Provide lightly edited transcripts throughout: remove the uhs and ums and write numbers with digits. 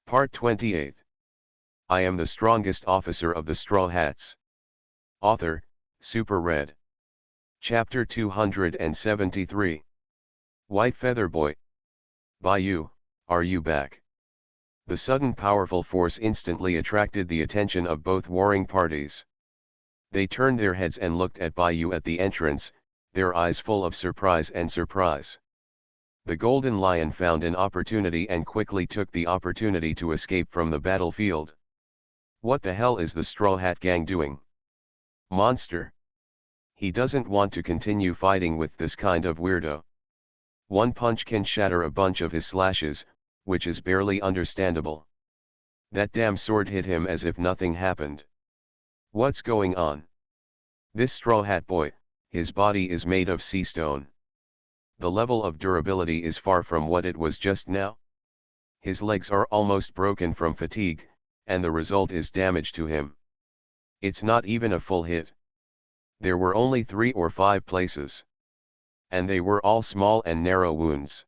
Part 28. I am the strongest officer of the Straw Hats. Author, Super Red. Chapter 273. White Feather Boy. Bayou, are you back? The sudden powerful force instantly attracted the attention of both warring parties. They turned their heads and looked at Bayou at the entrance, their eyes full of surprise. The Golden Lion found an opportunity and quickly took the opportunity to escape from the battlefield. What the hell is the Straw Hat Gang doing? Monster. He doesn't want to continue fighting with this kind of weirdo. One punch can shatter a bunch of his slashes, which is barely understandable. That damn sword hit him as if nothing happened. What's going on? This Straw Hat Boy, his body is made of sea stone. The level of durability is far from what it was just now. His legs are almost broken from fatigue, and the result is damage to him. It's not even a full hit. There were only 3 or 5 places. And they were all small and narrow wounds.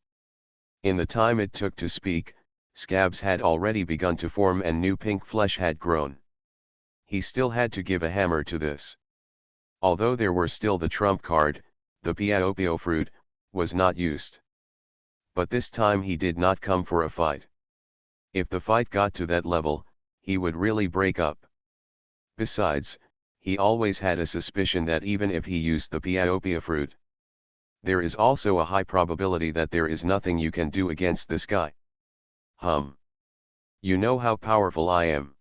In the time it took to speak, scabs had already begun to form and new pink flesh had grown. He still had to give a hammer to this. Although there were still the trump card, the Piaopio fruit, was not used. But this time he did not come for a fight. If the fight got to that level, he would really break up. Besides, he always had a suspicion that even if he used the Piaopia fruit, there is also a high probability that there is nothing you can do against this guy. You know how powerful I am.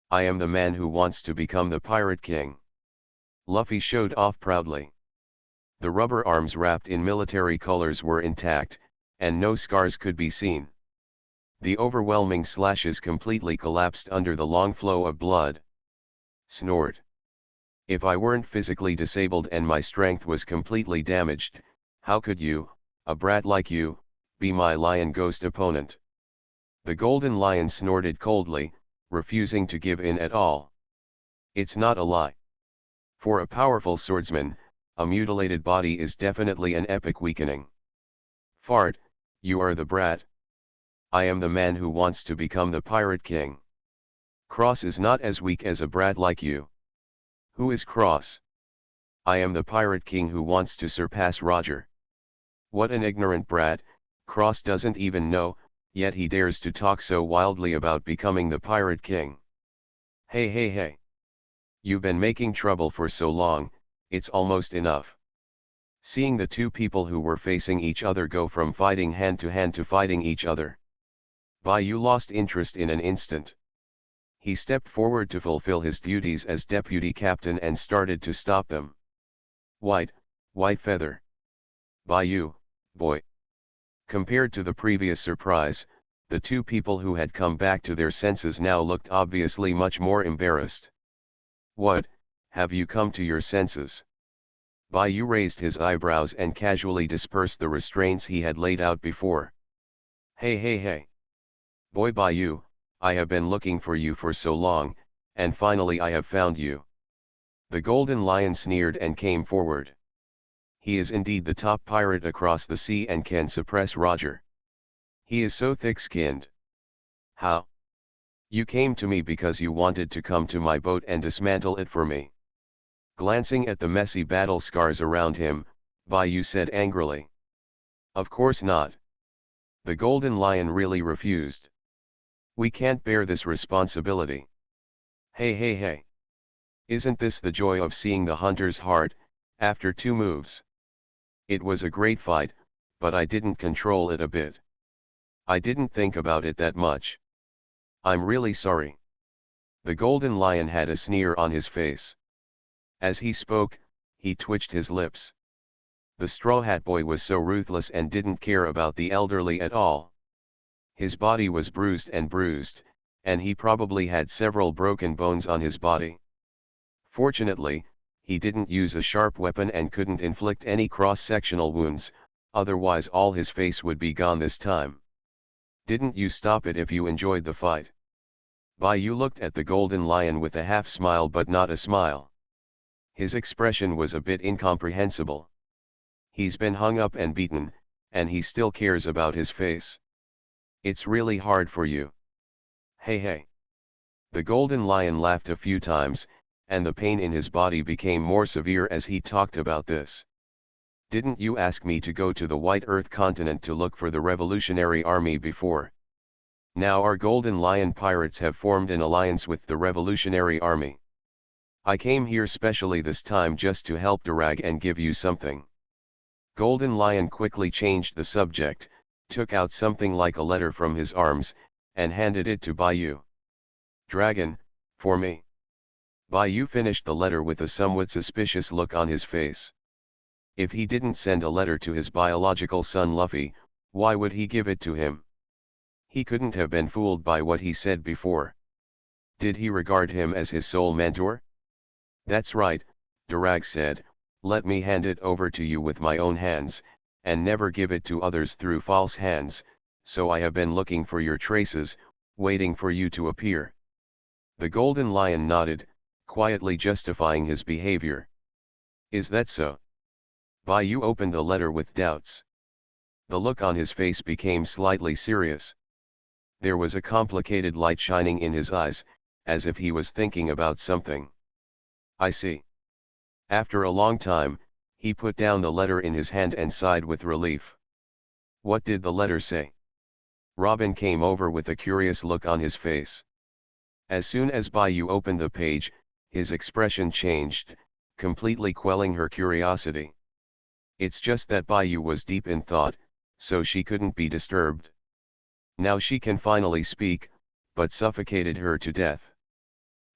I am the man who wants to become the Pirate King. Luffy showed off proudly. The rubber arms wrapped in military colors were intact, and no scars could be seen. The overwhelming slashes completely collapsed under the long flow of blood. Snort. If I weren't physically disabled and my strength was completely damaged, how could you, a brat like you, be my lion ghost opponent? The Golden Lion snorted coldly, refusing to give in at all. It's not a lie. For a powerful swordsman, a mutilated body is definitely an epic weakening. Fart, you are the brat. I am the man who wants to become the Pirate King. Cross is not as weak as a brat like you. Who is Cross? I am the Pirate King who wants to surpass Roger. What an ignorant brat, Cross doesn't even know, yet he dares to talk so wildly about becoming the Pirate King. Hey. You've been making trouble for so long, it's almost enough. Seeing the two people who were facing each other go from fighting hand to hand to fighting each other, Bayou lost interest in an instant. He stepped forward to fulfill his duties as deputy captain and started to stop them. White Feather. Bayou, boy. Compared to the previous surprise, the two people who had come back to their senses now looked obviously much more embarrassed. What, have you come to your senses? Bayou raised his eyebrows and casually dispersed the restraints he had laid out before. Hey. Boy Bayou, I have been looking for you for so long, and finally I have found you. The Golden Lion sneered and came forward. He is indeed the top pirate across the sea and can suppress Roger. He is so thick-skinned. How? You came to me because you wanted to come to my boat and dismantle it for me. Glancing at the messy battle scars around him, Bayou said angrily. Of course not. The Golden Lion really refused. We can't bear this responsibility. Hey. Isn't this the joy of seeing the hunter's heart, after 2 moves? It was a great fight, but I didn't control it a bit. I didn't think about it that much. I'm really sorry. The Golden Lion had a sneer on his face. As he spoke, he twitched his lips. The Straw Hat Boy was so ruthless and didn't care about the elderly at all. His body was bruised, and he probably had several broken bones on his body. Fortunately, he didn't use a sharp weapon and couldn't inflict any cross-sectional wounds, otherwise all his face would be gone this time. Didn't you stop it if you enjoyed the fight? Bayou looked at the Golden Lion with a half smile but not a smile. His expression was a bit incomprehensible. He's been hung up and beaten, and he still cares about his face. It's really hard for you. Hey hey. The golden lion laughed a few times, and the pain in his body became more severe as he talked about this. Didn't you ask me to go to the White Earth continent to look for the Revolutionary Army before? Now our Golden Lion pirates have formed an alliance with the Revolutionary Army. I came here specially this time just to help Durag and give you something. Golden Lion quickly changed the subject, took out something like a letter from his arms, and handed it to Bayou. Dragon, for me. Bayou finished the letter with a somewhat suspicious look on his face. If he didn't send a letter to his biological son Luffy, why would he give it to him? He couldn't have been fooled by what he said before. Did he regard him as his sole mentor? That's right, Durag said, let me hand it over to you with my own hands, and never give it to others through false hands, so I have been looking for your traces, waiting for you to appear. The Golden Lion nodded, quietly justifying his behavior. Is that so? Bayou opened the letter with doubts. The look on his face became slightly serious. There was a complicated light shining in his eyes, as if he was thinking about something. I see. After a long time, he put down the letter in his hand and sighed with relief. What did the letter say? Robin came over with a curious look on his face. As soon as Bayou opened the page, his expression changed, completely quelling her curiosity. It's just that Bayou was deep in thought, so she couldn't be disturbed. Now she can finally speak, but suffocated her to death.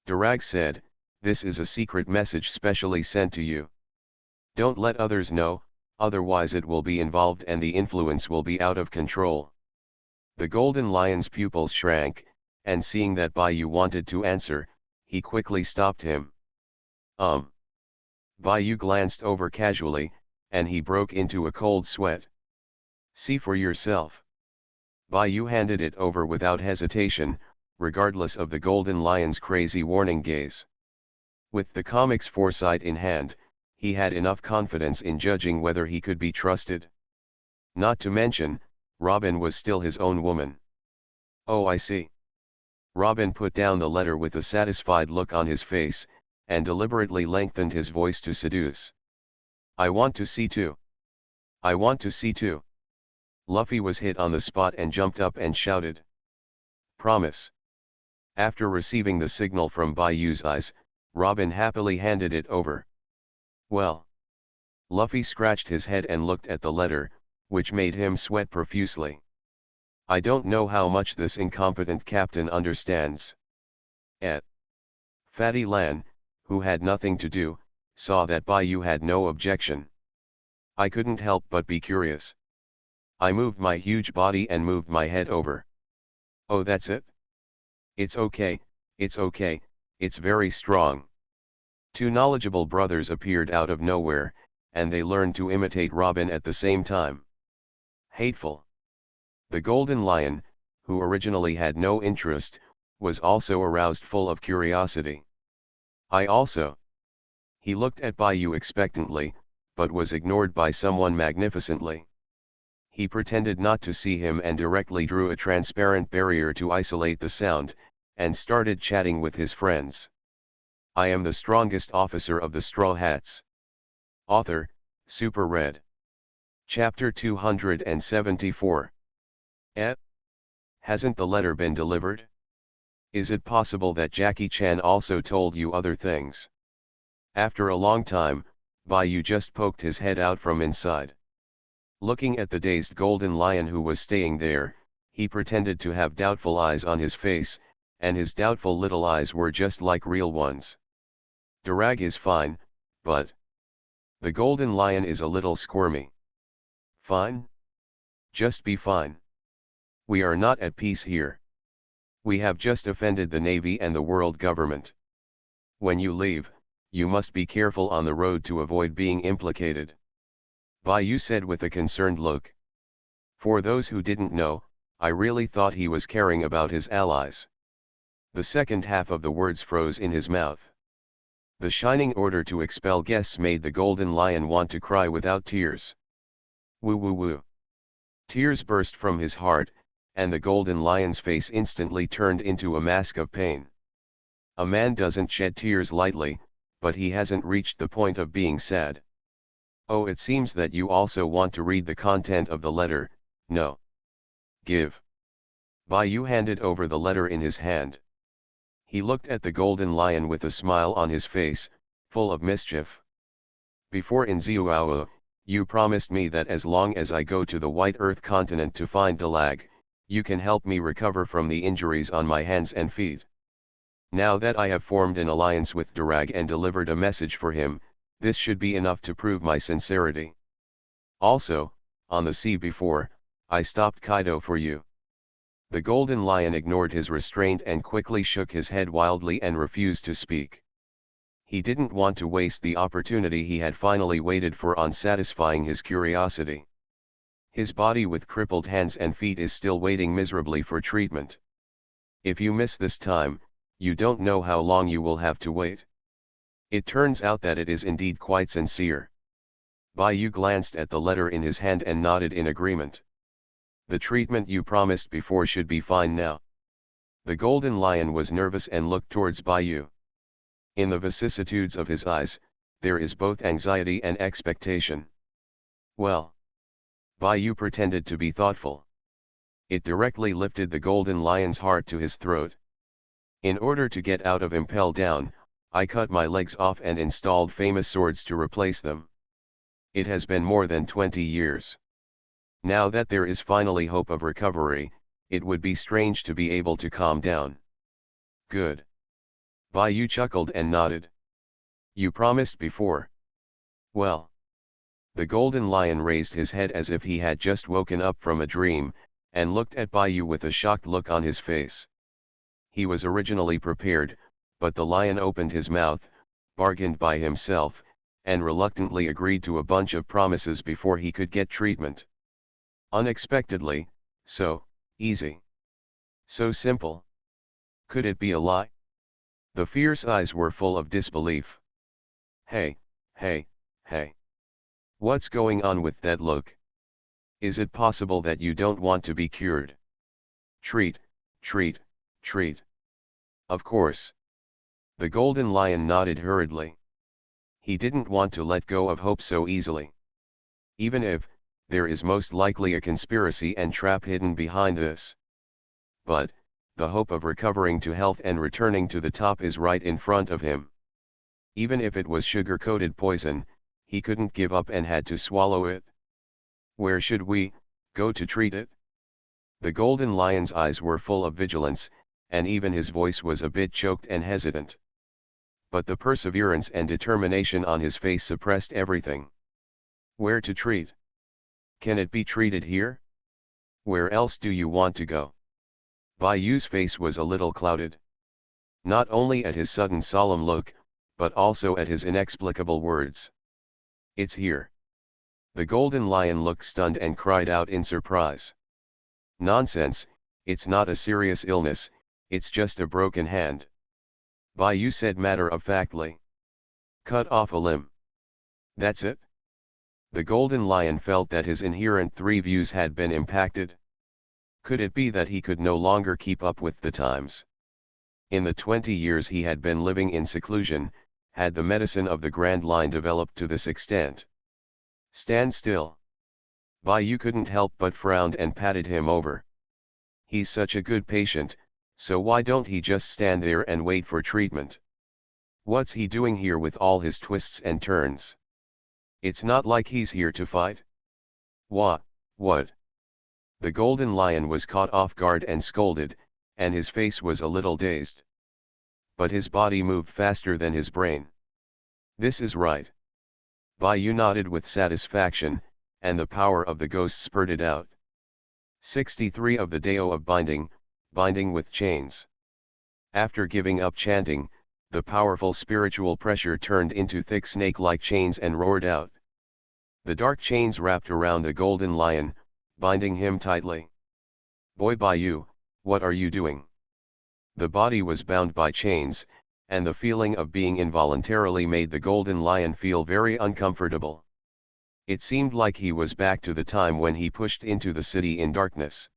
Durag said, this is a secret message specially sent to you. Don't let others know, otherwise it will be involved and the influence will be out of control. The Golden Lion's pupils shrank, and seeing that Bayou wanted to answer, he quickly stopped him. Bayou glanced over casually, and he broke into a cold sweat. See for yourself. Bayou handed it over without hesitation, regardless of the Golden Lion's crazy warning gaze. With the comic's foresight in hand, he had enough confidence in judging whether he could be trusted. Not to mention, Robin was still his own woman. Oh, I see. Robin put down the letter with a satisfied look on his face, and deliberately lengthened his voice to seduce. I want to see too. I want to see too. Luffy was hit on the spot and jumped up and shouted. Promise. After receiving the signal from Bayou's eyes, Robin happily handed it over. Well. Luffy scratched his head and looked at the letter, which made him sweat profusely. I don't know how much this incompetent captain understands. Fatty Lan, who had nothing to do, saw that Bayou had no objection. I couldn't help but be curious. I moved my huge body and moved my head over. Oh, that's it? It's okay, it's very strong. Two knowledgeable brothers appeared out of nowhere, and they learned to imitate Robin at the same time. Hateful. The Golden Lion, who originally had no interest, was also aroused full of curiosity. I also. He looked at Bayou expectantly, but was ignored by someone magnificently. He pretended not to see him and directly drew a transparent barrier to isolate the sound, and started chatting with his friends. I am the strongest officer of the Straw Hats. Author, Super Red. Chapter 274. Hasn't the letter been delivered? Is it possible that Jackie Chan also told you other things? After a long time, Bayou just poked his head out from inside. Looking at the dazed Golden Lion who was staying there, he pretended to have doubtful eyes on his face, and his doubtful little eyes were just like real ones. Durag is fine, but the Golden Lion is a little squirmy. Fine? Just be fine. We are not at peace here. We have just offended the Navy and the world government. When you leave, you must be careful on the road to avoid being implicated. Bayou said with a concerned look. For those who didn't know, I really thought he was caring about his allies. The second half of the words froze in his mouth. The shining order to expel guests made the Golden Lion want to cry without tears. Woo woo woo. Tears burst from his heart, and the golden lion's face instantly turned into a mask of pain. A man doesn't shed tears lightly, but he hasn't reached the point of being sad. Oh, it seems that you also want to read the content of the letter. No. Give. Bai Yu handed over the letter in his hand. He looked at the golden lion with a smile on his face, full of mischief. Before in Ziuao, you promised me that as long as I go to the White Earth continent to find Dalag, you can help me recover from the injuries on my hands and feet. Now that I have formed an alliance with Dalag and delivered a message for him, this should be enough to prove my sincerity. Also, on the sea before, I stopped Kaido for you. The golden lion ignored his restraint and quickly shook his head wildly and refused to speak. He didn't want to waste the opportunity he had finally waited for on satisfying his curiosity. His body with crippled hands and feet is still waiting miserably for treatment. If you miss this time, you don't know how long you will have to wait. It turns out that it is indeed quite sincere. Bai Yu glanced at the letter in his hand and nodded in agreement. The treatment you promised before should be fine now. The golden lion was nervous and looked towards Bai Yu. In the vicissitudes of his eyes, there is both anxiety and expectation. Well. Bai Yu pretended to be thoughtful. It directly lifted the golden lion's heart to his throat. In order to get out of Impel Down, I cut my legs off and installed famous swords to replace them. It has been more than 20 years. Now that there is finally hope of recovery, it would be strange to be able to calm down. Good. Bai Yu chuckled and nodded. You promised before. Well. The golden lion raised his head as if he had just woken up from a dream, and looked at Bai Yu with a shocked look on his face. He was originally prepared, but the lion opened his mouth, bargained by himself, and reluctantly agreed to a bunch of promises before he could get treatment. Unexpectedly, so easy. So simple. Could it be a lie? The fierce eyes were full of disbelief. Hey, hey, hey. What's going on with that look? Is it possible that you don't want to be cured? Treat, treat, treat. Of course. The golden lion nodded hurriedly. He didn't want to let go of hope so easily. Even if, there is most likely a conspiracy and trap hidden behind this. But, the hope of recovering to health and returning to the top is right in front of him. Even if it was sugar-coated poison, he couldn't give up and had to swallow it. Where should we go to treat it? The golden lion's eyes were full of vigilance, and even his voice was a bit choked and hesitant. But the perseverance and determination on his face suppressed everything. Where to treat? Can it be treated here? Where else do you want to go? Bai Yu's face was a little clouded. Not only at his sudden solemn look, but also at his inexplicable words. It's here. The golden lion looked stunned and cried out in surprise. Nonsense, it's not a serious illness, it's just a broken hand. Bai Yu said matter-of-factly. Cut off a limb. That's it? The golden lion felt that his inherent three views had been impacted. Could it be that he could no longer keep up with the times? In the 20 years he had been living in seclusion, had the medicine of the Grand Line developed to this extent? Stand still. Bai Yu couldn't help but frowned and patted him over. He's such a good patient, so why don't he just stand there and wait for treatment? What's he doing here with all his twists and turns? It's not like he's here to fight. What? The golden lion was caught off guard and scolded, and his face was a little dazed. But his body moved faster than his brain. This is right. Bai Yu nodded with satisfaction, and the power of the ghost spurted out. 63 of the Dao of binding, binding with chains. After giving up chanting, the powerful spiritual pressure turned into thick snake-like chains and roared out. The dark chains wrapped around the golden lion, binding him tightly. Boy Bai Yu, what are you doing? The body was bound by chains, and the feeling of being involuntarily made the golden lion feel very uncomfortable. It seemed like he was back to the time when he pushed into the city in darkness.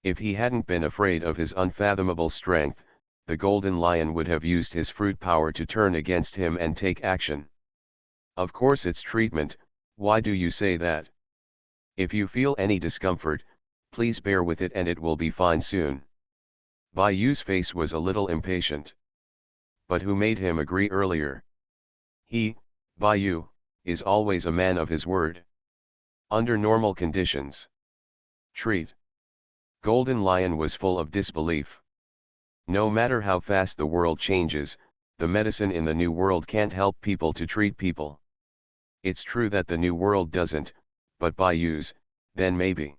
If he hadn't been afraid of his unfathomable strength, the golden lion would have used his fruit power to turn against him and take action. Of course it's treatment, why do you say that? If you feel any discomfort, please bear with it and it will be fine soon. Bayou's face was a little impatient. But who made him agree earlier? He, Bayou, is always a man of his word. Under normal conditions. Treat. Golden Lion was full of disbelief. No matter how fast the world changes, the medicine in the new world can't help people to treat people. It's true that the new world doesn't, but Bayou's, then maybe.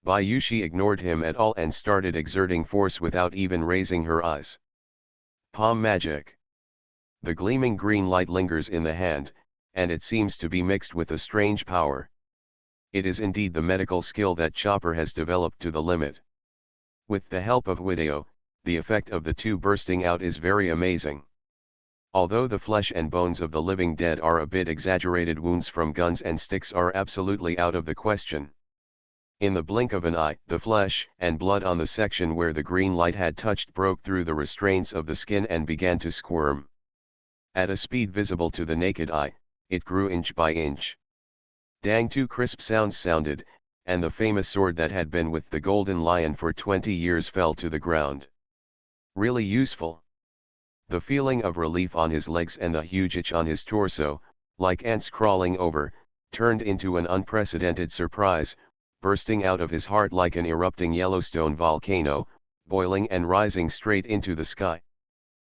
Bayou she ignored him at all and started exerting force without even raising her eyes. Palm magic. The gleaming green light lingers in the hand, and it seems to be mixed with a strange power. It is indeed the medical skill that Chopper has developed to the limit. With the help of Video, the effect of the two bursting out is very amazing. Although the flesh and bones of the living dead are a bit exaggerated, wounds from guns and sticks are absolutely out of the question. In the blink of an eye, the flesh and blood on the section where the green light had touched broke through the restraints of the skin and began to squirm. At a speed visible to the naked eye, it grew inch by inch. Dang, two crisp sounds sounded, and the famous sword that had been with the golden lion for 20 years fell to the ground. Really useful. The feeling of relief on his legs and the huge itch on his torso, like ants crawling over, turned into an unprecedented surprise, bursting out of his heart like an erupting Yellowstone volcano, boiling and rising straight into the sky.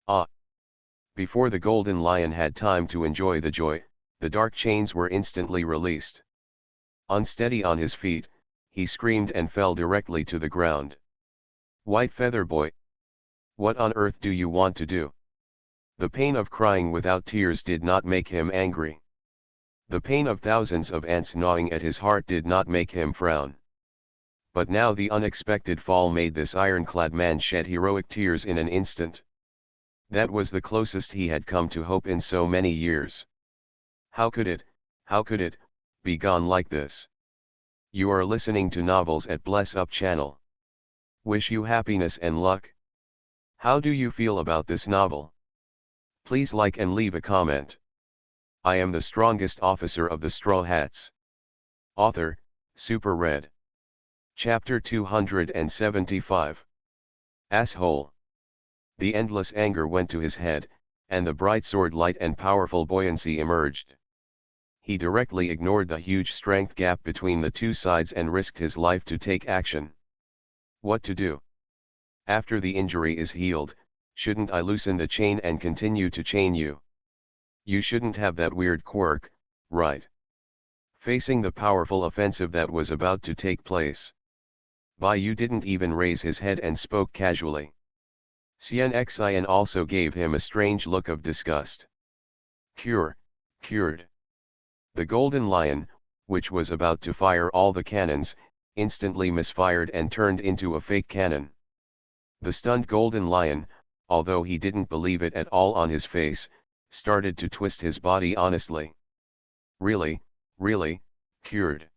Ah! Before the golden lion had time to enjoy the joy, the dark chains were instantly released. Unsteady on his feet, he screamed and fell directly to the ground. White Feather Boy! What on earth do you want to do? The pain of crying without tears did not make him angry. The pain of thousands of ants gnawing at his heart did not make him frown. But now the unexpected fall made this ironclad man shed heroic tears in an instant. That was the closest he had come to hope in so many years. How could it, be gone like this? You are listening to Novels at Bless Up channel. Wish you happiness and luck. How do you feel about this novel? Please like and leave a comment. I am the strongest officer of the Straw Hats. Author, Super Red. Chapter 275. Asshole. The endless anger went to his head, and the bright sword light and powerful buoyancy emerged. He directly ignored the huge strength gap between the two sides and risked his life to take action. What to do? After the injury is healed, shouldn't I loosen the chain and continue to chain you? You shouldn't have that weird quirk, right? Facing the powerful offensive that was about to take place, Bayou didn't even raise his head and spoke casually. Xian Xian also gave him a strange look of disgust. Cured. The golden lion, which was about to fire all the cannons, instantly misfired and turned into a fake cannon. The stunned golden lion, although he didn't believe it at all on his face, started to twist his body honestly. Really, cured.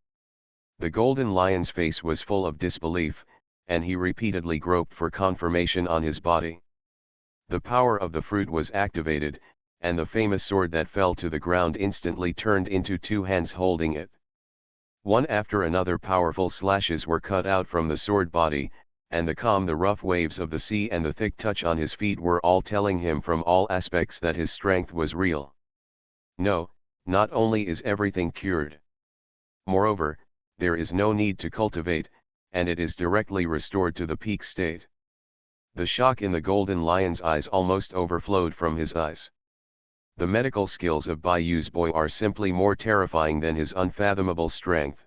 The golden lion's face was full of disbelief, and he repeatedly groped for confirmation on his body. The power of the fruit was activated, and the famous sword that fell to the ground instantly turned into two hands holding it. One after another powerful slashes were cut out from the sword body, and the rough waves of the sea and the thick touch on his feet were all telling him from all aspects that his strength was real. No, not only is everything cured. Moreover, there is no need to cultivate, and it is directly restored to the peak state. The shock in the golden lion's eyes almost overflowed from his eyes. The medical skills of Bayou's boy are simply more terrifying than his unfathomable strength.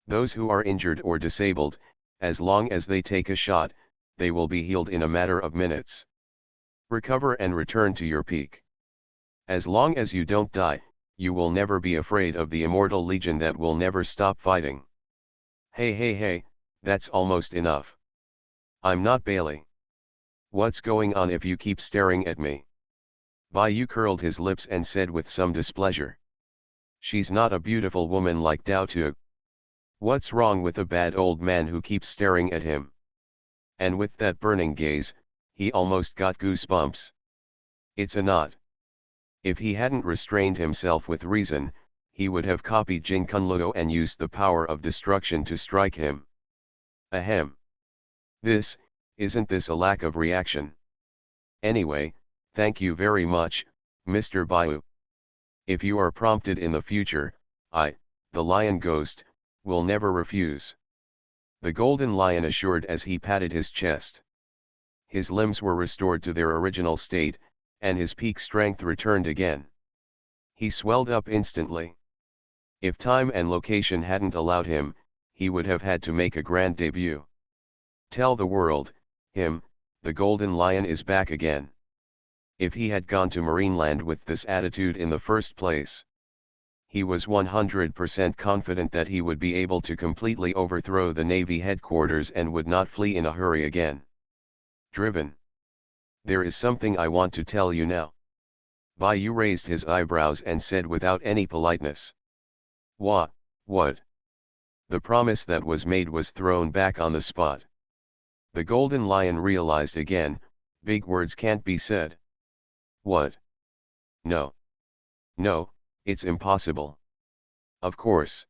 Those who are injured or disabled, as long as they take a shot, they will be healed in a matter of minutes. Recover and return to your peak. As long as you don't die, you will never be afraid of the immortal legion that will never stop fighting. Hey, that's almost enough. I'm not Bailey. What's going on if you keep staring at me? Bayou curled his lips and said with some displeasure. She's not a beautiful woman like Dao Tu. What's wrong with a bad old man who keeps staring at him? And with that burning gaze, he almost got goosebumps. It's a knot. If he hadn't restrained himself with reason, he would have copied Jin Kunluo and used the power of destruction to strike him. Ahem. Isn't this a lack of reaction? Anyway, thank you very much, Mr. Baiyu. If you are prompted in the future, the lion ghost, will never refuse. The golden lion assured as he patted his chest. His limbs were restored to their original state, and his peak strength returned again. He swelled up instantly. If time and location hadn't allowed him, he would have had to make a grand debut. Tell the world, the golden lion is back again. If he had gone to Marineland with this attitude in the first place, he was 100% confident that he would be able to completely overthrow the Navy headquarters and would not flee in a hurry again. Driven. There is something I want to tell you now. Baiyu raised his eyebrows and said without any politeness. What? The promise that was made was thrown back on the spot. The golden lion realized again, big words can't be said. What? No, it's impossible. Of course.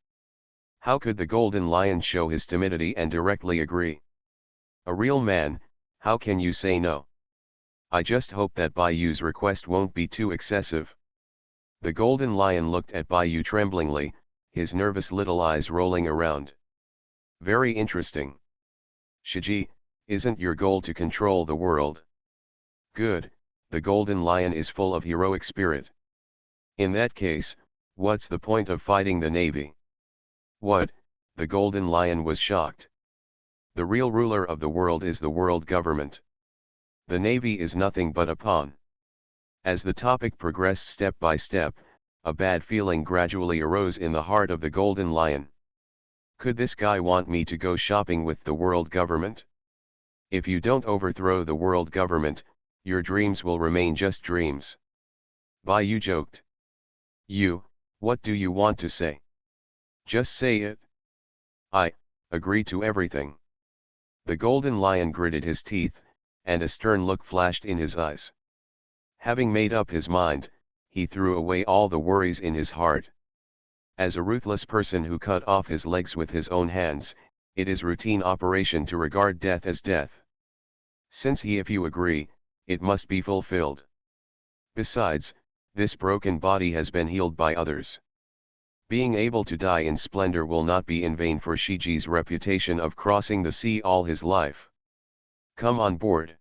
How could the golden lion show his timidity and directly agree? A real man, how can you say no? I just hope that Baiyu's request won't be too excessive. The golden lion looked at Baiyu tremblingly, his nervous little eyes rolling around. Very interesting. Shiji, isn't your goal to control the world? Good, the golden lion is full of heroic spirit. In that case, what's the point of fighting the Navy? What? The golden lion was shocked. The real ruler of the world is the world government. The Navy is nothing but a pawn. As the topic progressed step by step, a bad feeling gradually arose in the heart of the golden lion. Could this guy want me to go shopping with the world government? If you don't overthrow the world government, your dreams will remain just dreams. Baiyu joked. What do you want to say? Just say it. I agree to everything. The golden lion gritted his teeth, and a stern look flashed in his eyes. Having made up his mind, he threw away all the worries in his heart. As a ruthless person who cut off his legs with his own hands, it is routine operation to regard death as death. Since if you agree, it must be fulfilled. Besides, this broken body has been healed by others. Being able to die in splendor will not be in vain for Shiji's reputation of crossing the sea all his life. Come on board.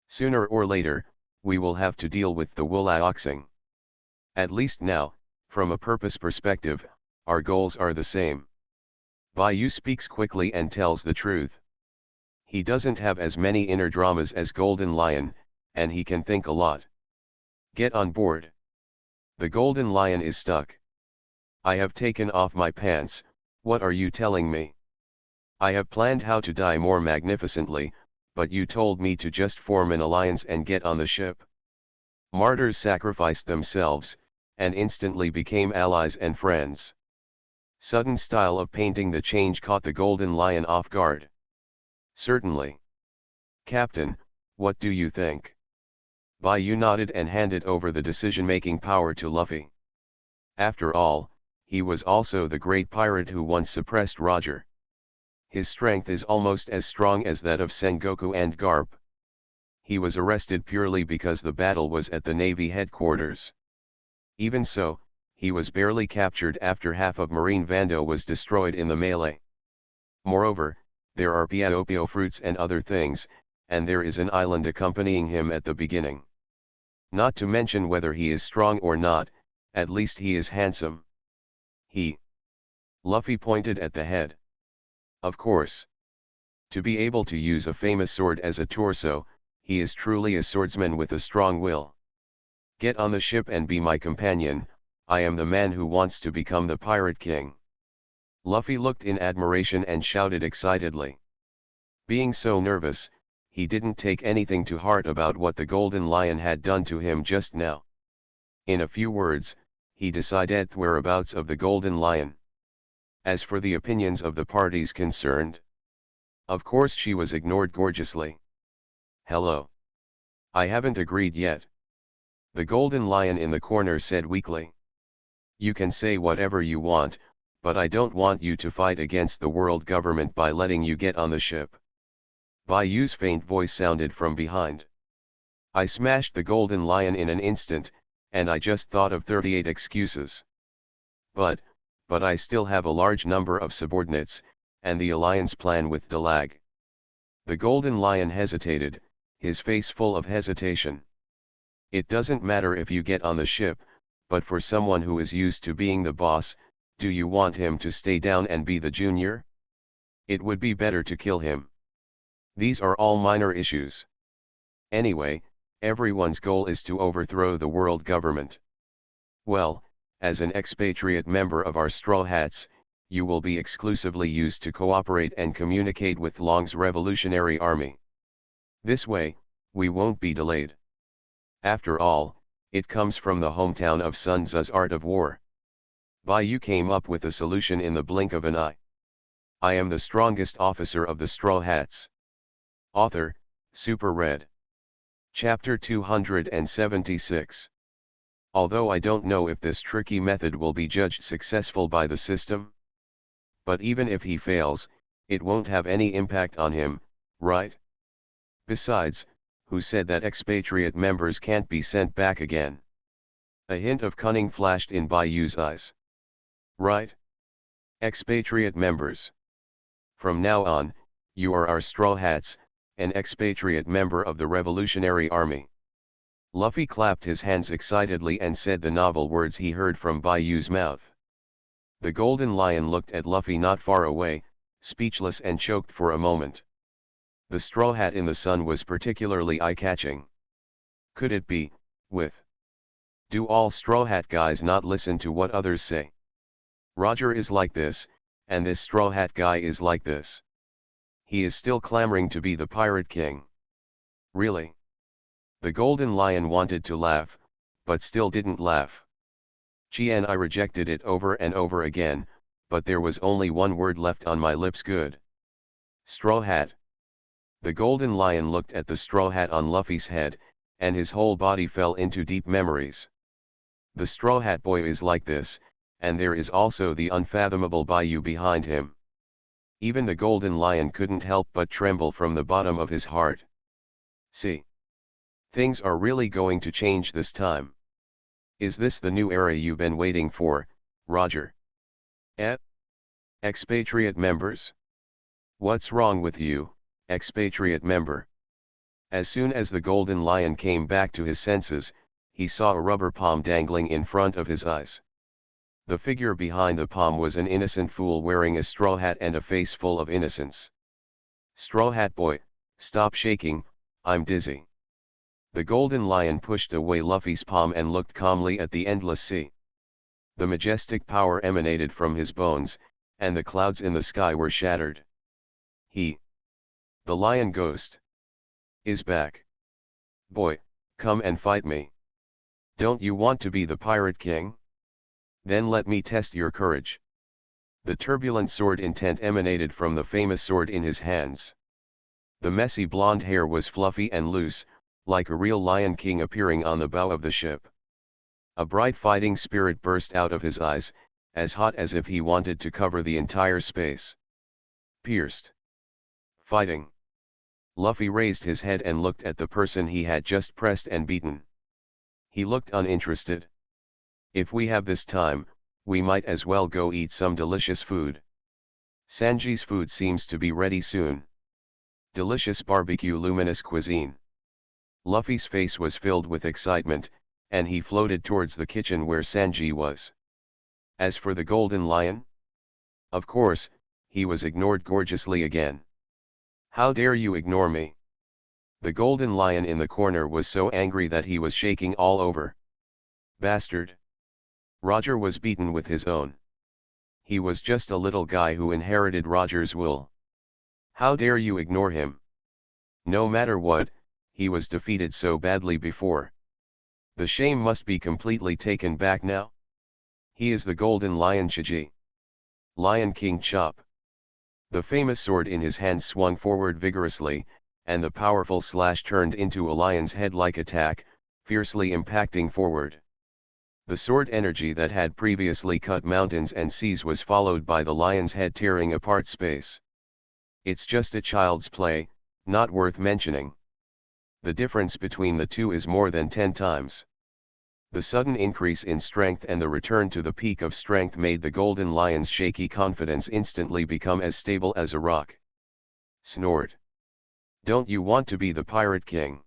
Sooner or later, we will have to deal with the Wulaoxing. At least now, from a purpose perspective, our goals are the same. Baiyu speaks quickly and tells the truth. He doesn't have as many inner dramas as Golden Lion, and he can think a lot. Get on board. The Golden Lion is stuck. I have taken off my pants, what are you telling me? I have planned how to die more magnificently, but you told me to just form an alliance and get on the ship. Martyrs sacrificed themselves, and instantly became allies and friends. Sudden style of painting the change caught the Golden Lion off guard. Certainly. Captain, what do you think? Baiyu nodded and handed over the decision-making power to Luffy. After all, he was also the great pirate who once suppressed Roger. His strength is almost as strong as that of Sengoku and Garp. He was arrested purely because the battle was at the Navy headquarters. Even so, he was barely captured after half of Marine Vando was destroyed in the melee. Moreover, there are Piaopio fruits and other things, and there is an island accompanying him at the beginning. Not to mention whether he is strong or not, at least he is handsome. Luffy pointed at the head. Of course. To be able to use a famous sword as a torso, he is truly a swordsman with a strong will. Get on the ship and be my companion, I am the man who wants to become the Pirate King. Luffy looked in admiration and shouted excitedly. Being so nervous, he didn't take anything to heart about what the Golden Lion had done to him just now. In a few words, he decided the whereabouts of the Golden Lion. As for the opinions of the parties concerned, of course she was ignored gorgeously. Hello. I haven't agreed yet. The golden lion in the corner said weakly. You can say whatever you want, but I don't want you to fight against the world government by letting you get on the ship. Bayu's faint voice sounded from behind. I smashed the golden lion in an instant, and I just thought of 38 excuses. But I still have a large number of subordinates, and the alliance plan with Dalag. The golden lion hesitated, his face full of hesitation. It doesn't matter if you get on the ship, but for someone who is used to being the boss, do you want him to stay down and be the junior? It would be better to kill him. These are all minor issues. Anyway, everyone's goal is to overthrow the world government. Well, as an expatriate member of our Straw Hats, you will be exclusively used to cooperate and communicate with Long's revolutionary army. This way, we won't be delayed. After all, it comes from the hometown of Sun Tzu's Art of War. Bayu came up with a solution in the blink of an eye. I am the strongest officer of the Straw Hats. Author, Super Red. Chapter 276. Although I don't know if this tricky method will be judged successful by the system. But even if he fails, it won't have any impact on him, right? Besides, who said that expatriate members can't be sent back again? A hint of cunning flashed in Bayu's eyes. Right? Expatriate members. From now on, you are our Straw Hats, an expatriate member of the Revolutionary Army. Luffy clapped his hands excitedly and said the novel words he heard from Bayu's mouth. The golden lion looked at Luffy not far away, speechless and choked for a moment. The straw hat in the sun was particularly eye-catching. Could it be, do all Straw Hat guys not listen to what others say? Roger is like this, and this Straw Hat guy is like this. He is still clamoring to be the Pirate King. Really? The golden lion wanted to laugh, but still didn't laugh. I rejected it over and over again, but there was only one word left on my lips: good. Straw Hat. The golden lion looked at the straw hat on Luffy's head, and his whole body fell into deep memories. The Straw Hat boy is like this, and there is also the unfathomable Bayu behind him. Even the golden lion couldn't help but tremble from the bottom of his heart. See. Things are really going to change this time. Is this the new era you've been waiting for, Roger? Expatriate members? What's wrong with you, expatriate member? As soon as the golden lion came back to his senses, he saw a rubber palm dangling in front of his eyes. The figure behind the palm was an innocent fool wearing a straw hat and a face full of innocence. Straw Hat boy, stop shaking, I'm dizzy. The golden lion pushed away Luffy's palm and looked calmly at the endless sea. The majestic power emanated from his bones, and the clouds in the sky were shattered. The lion ghost, is back. Boy, come and fight me. Don't you want to be the Pirate King? Then let me test your courage. The turbulent sword intent emanated from the famous sword in his hands. The messy blonde hair was fluffy and loose, like a real Lion King appearing on the bow of the ship. A bright fighting spirit burst out of his eyes, as hot as if he wanted to cover the entire space. Pierced. Fighting. Luffy raised his head and looked at the person he had just pressed and beaten. He looked uninterested. If we have this time, we might as well go eat some delicious food. Sanji's food seems to be ready soon. Delicious barbecue luminous cuisine. Luffy's face was filled with excitement, and he floated towards the kitchen where Sanji was. As for the golden lion? Of course, he was ignored gorgeously again. How dare you ignore me? The golden lion in the corner was so angry that he was shaking all over. Bastard. Roger was beaten with his own. He was just a little guy who inherited Roger's wool. How dare you ignore him? No matter what, he was defeated so badly before. The shame must be completely taken back now. He is the golden lion Chiji. Lion King chop. The famous sword in his hand swung forward vigorously, and the powerful slash turned into a lion's head-like attack, fiercely impacting forward. The sword energy that had previously cut mountains and seas was followed by the lion's head tearing apart space. It's just a child's play, not worth mentioning. The difference between the two is more than 10 times. The sudden increase in strength and the return to the peak of strength made the golden lion's shaky confidence instantly become as stable as a rock. Snort. Don't you want to be the pirate king?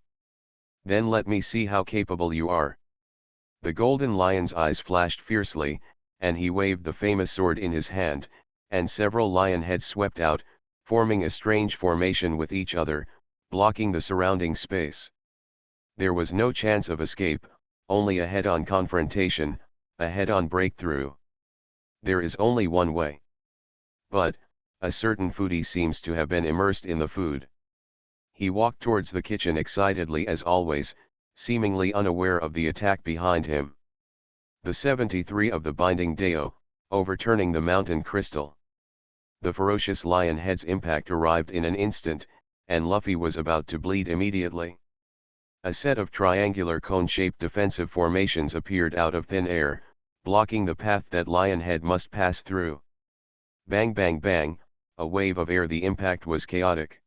Then let me see how capable you are. The golden lion's eyes flashed fiercely, and he waved the famous sword in his hand, and several lion heads swept out, forming a strange formation with each other, blocking the surrounding space. There was no chance of escape, only a head-on confrontation, a head-on breakthrough. There is only one way. But, a certain foodie seems to have been immersed in the food. He walked towards the kitchen excitedly as always, seemingly unaware of the attack behind him. The 73 of the binding Deo, overturning the mountain crystal. The ferocious lion head's impact arrived in an instant, and Luffy was about to bleed immediately. A set of triangular cone-shaped defensive formations appeared out of thin air, blocking the path that Lionhead must pass through. Bang bang bang, a wave of air. The impact was chaotic.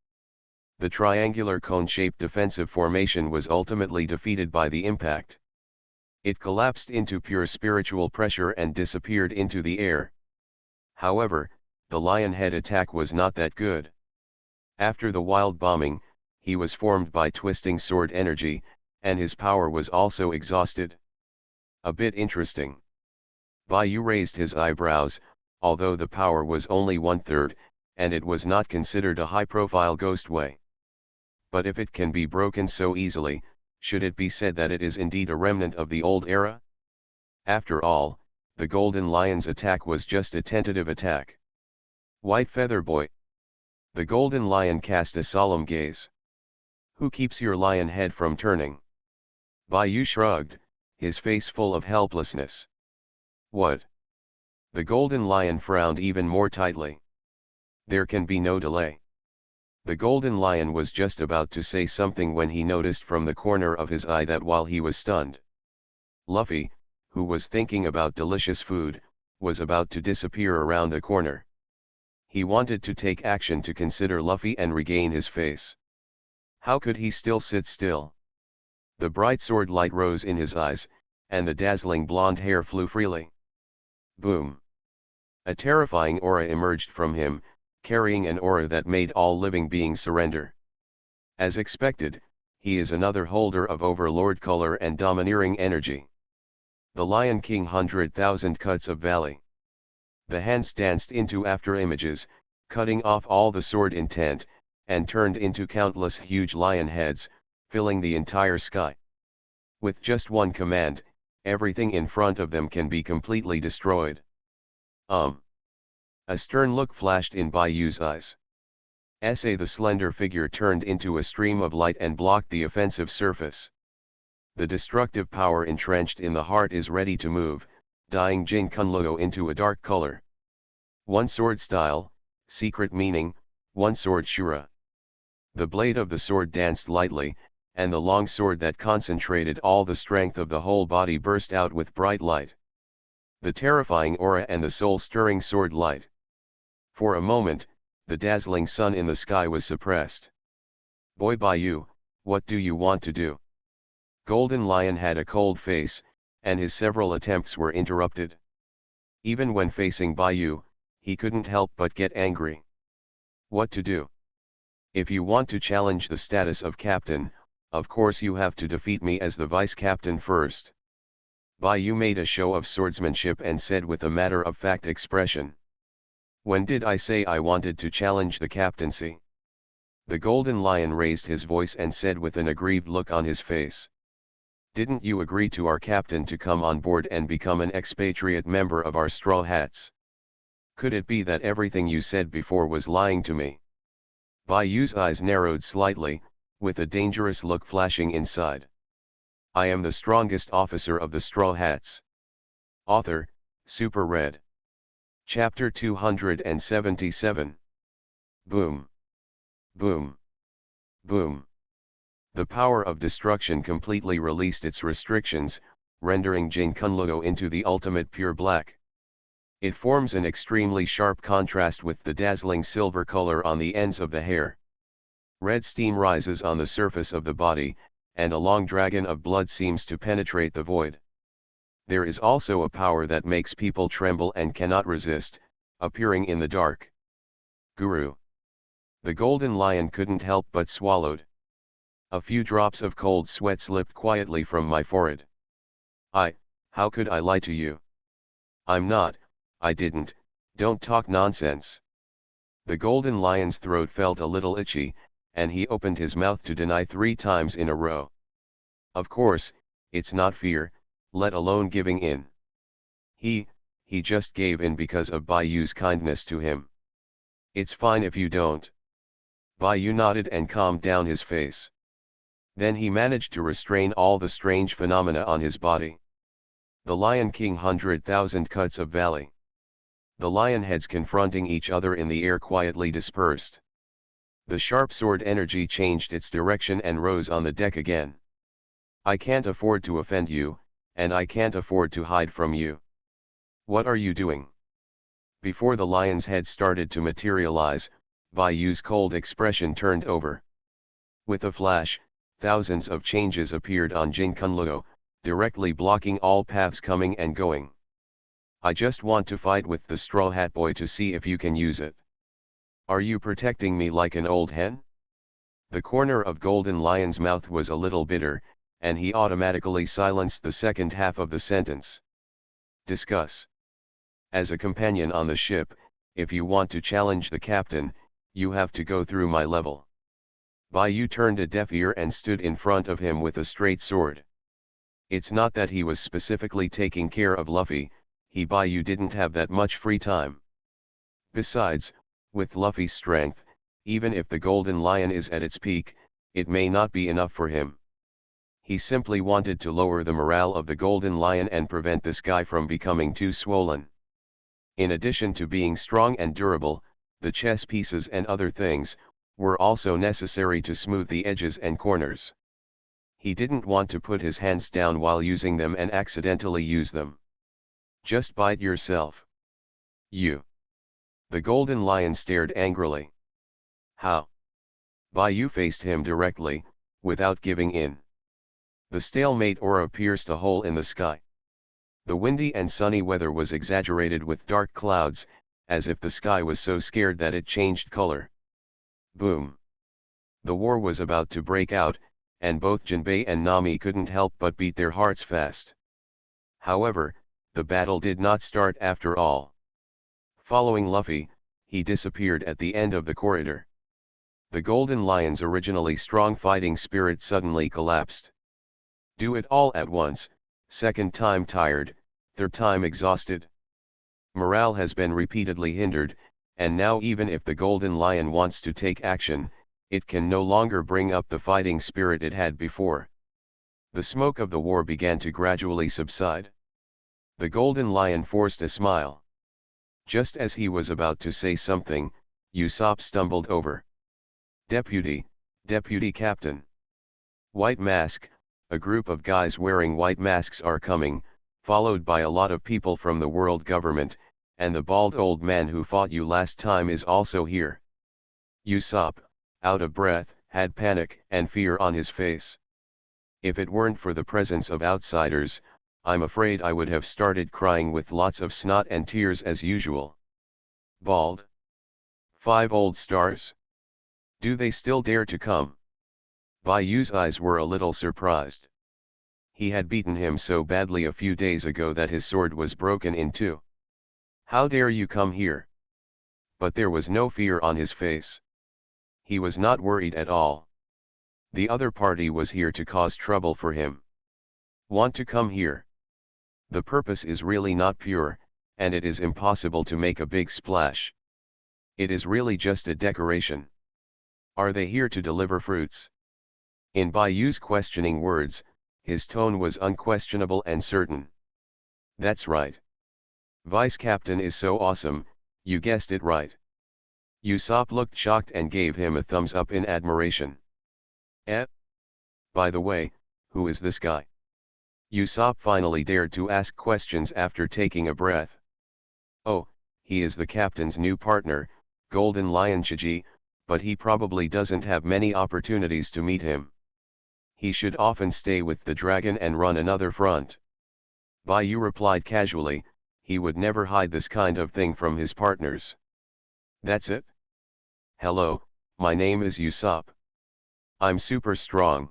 The triangular cone-shaped defensive formation was ultimately defeated by the impact. It collapsed into pure spiritual pressure and disappeared into the air. However, the Lionhead attack was not that good. After the wild bombing, he was formed by twisting sword energy, and his power was also exhausted. A bit interesting. Baiyu raised his eyebrows, although the power was only 1/3, and it was not considered a high-profile ghost way. But if it can be broken so easily, should it be said that it is indeed a remnant of the old era? After all, the Golden Lion's attack was just a tentative attack. White Feather Boy. The Golden Lion cast a solemn gaze. Who keeps your lion head from turning? Baiyu shrugged, his face full of helplessness. What? The Golden Lion frowned even more tightly. There can be no delay. The Golden Lion was just about to say something when he noticed from the corner of his eye that while he was stunned, Luffy, who was thinking about delicious food, was about to disappear around the corner. He wanted to take action to consider Luffy and regain his face. How could he still sit still? The bright sword light rose in his eyes, and the dazzling blonde hair flew freely. Boom! A terrifying aura emerged from him, carrying an aura that made all living beings surrender. As expected, he is another holder of overlord color and domineering energy. The Lion King 100,000 cuts of Valley. The hands danced into after-images, cutting off all the sword intent, and turned into countless huge lion heads, filling the entire sky. With just one command, everything in front of them can be completely destroyed. A stern look flashed in Baiyu's eyes. The slender figure turned into a stream of light and blocked the offensive surface. The destructive power entrenched in the heart is ready to move, dyeing Jin Kunluo into a dark color. One sword style, secret meaning, one sword Shura. The blade of the sword danced lightly, and the long sword that concentrated all the strength of the whole body burst out with bright light. The terrifying aura and the soul-stirring sword light. For a moment, the dazzling sun in the sky was suppressed. Boy Baiyu, what do you want to do? Golden Lion had a cold face, and his several attempts were interrupted. Even when facing Baiyu, he couldn't help but get angry. What to do? If you want to challenge the status of captain, of course you have to defeat me as the vice-captain first. Baiyu made a show of swordsmanship and said with a matter-of-fact expression. When did I say I wanted to challenge the captaincy? The Golden Lion raised his voice and said with an aggrieved look on his face. Didn't you agree to our captain to come on board and become an expatriate member of our Straw Hats? Could it be that everything you said before was lying to me? Baiyu's eyes narrowed slightly, with a dangerous look flashing inside. I am the strongest officer of the Straw Hats. Author, Super Red. Chapter 277. Boom. Boom. Boom. The power of destruction completely released its restrictions, rendering Jin Kunluo into the ultimate pure black. It forms an extremely sharp contrast with the dazzling silver color on the ends of the hair. Red steam rises on the surface of the body, and a long dragon of blood seems to penetrate the void. There is also a power that makes people tremble and cannot resist, appearing in the dark. Guru. The golden lion couldn't help but swallowed. A few drops of cold sweat slipped quietly from my forehead. How could I lie to you? I didn't, don't talk nonsense. The golden lion's throat felt a little itchy, and he opened his mouth to deny 3 times in a row. Of course, it's not fear, let alone giving in. He just gave in because of Bayu's kindness to him. It's fine if you don't. Bayu nodded and calmed down his face. Then he managed to restrain all the strange phenomena on his body. The Lion King 100,000 cuts of valley. The lion heads confronting each other in the air quietly dispersed. The sharp sword energy changed its direction and rose on the deck again. I can't afford to offend you, and I can't afford to hide from you. What are you doing? Before the lion's head started to materialize, Bayu's cold expression turned over. With a flash, thousands of changes appeared on Jin Kunluo, directly blocking all paths coming and going. I just want to fight with the Straw Hat Boy to see if you can use it. Are you protecting me like an old hen? The corner of Golden Lion's mouth was a little bitter, and he automatically silenced the second half of the sentence. Discuss. As a companion on the ship, if you want to challenge the captain, you have to go through my level. Bayu turned a deaf ear and stood in front of him with a straight sword. It's not that he was specifically taking care of Luffy, Bayu didn't have that much free time. Besides, with Luffy's strength, even if the Golden Lion is at its peak, it may not be enough for him. He simply wanted to lower the morale of the Golden Lion and prevent this guy from becoming too swollen. In addition to being strong and durable, the chess pieces and other things were also necessary to smooth the edges and corners. He didn't want to put his hands down while using them and accidentally use them. Just bite yourself. You. The Golden Lion stared angrily. How? Bayu faced him directly, without giving in. The stalemate aura pierced a hole in the sky. The windy and sunny weather was exaggerated with dark clouds, as if the sky was so scared that it changed color. Boom. The war was about to break out, and both Jinbei and Nami couldn't help but beat their hearts fast. However, the battle did not start after all. Following Luffy, he disappeared at the end of the corridor. The Golden Lion's originally strong fighting spirit suddenly collapsed. Do it all at once, second time tired, third time exhausted. Morale has been repeatedly hindered, and now even if the Golden Lion wants to take action, it can no longer bring up the fighting spirit it had before. The smoke of the war began to gradually subside. The Golden Lion forced a smile. Just as he was about to say something, Usopp stumbled over. Deputy Captain. White Mask, a group of guys wearing white masks are coming, followed by a lot of people from the world government, and the bald old man who fought you last time is also here. Usopp, out of breath, had panic and fear on his face. If it weren't for the presence of outsiders, I'm afraid I would have started crying with lots of snot and tears as usual. Bald? 5 old stars? Do they still dare to come? Bayu's eyes were a little surprised. He had beaten him so badly a few days ago that his sword was broken in two. How dare you come here? But there was no fear on his face. He was not worried at all. The other party was here to cause trouble for him. Want to come here? The purpose is really not pure, and it is impossible to make a big splash. It is really just a decoration. Are they here to deliver fruits? In Bayu's questioning words, his tone was unquestionable and certain. That's right. Vice Captain is so awesome, you guessed it right. Usopp looked shocked and gave him a thumbs up in admiration. Eh? By the way, who is this guy? Usopp finally dared to ask questions after taking a breath. Oh, he is the captain's new partner, Golden Lion Chiji, but he probably doesn't have many opportunities to meet him. He should often stay with the dragon and run another front. Baiyu replied casually, he would never hide this kind of thing from his partners. That's it? Hello, my name is Usopp. I'm super strong.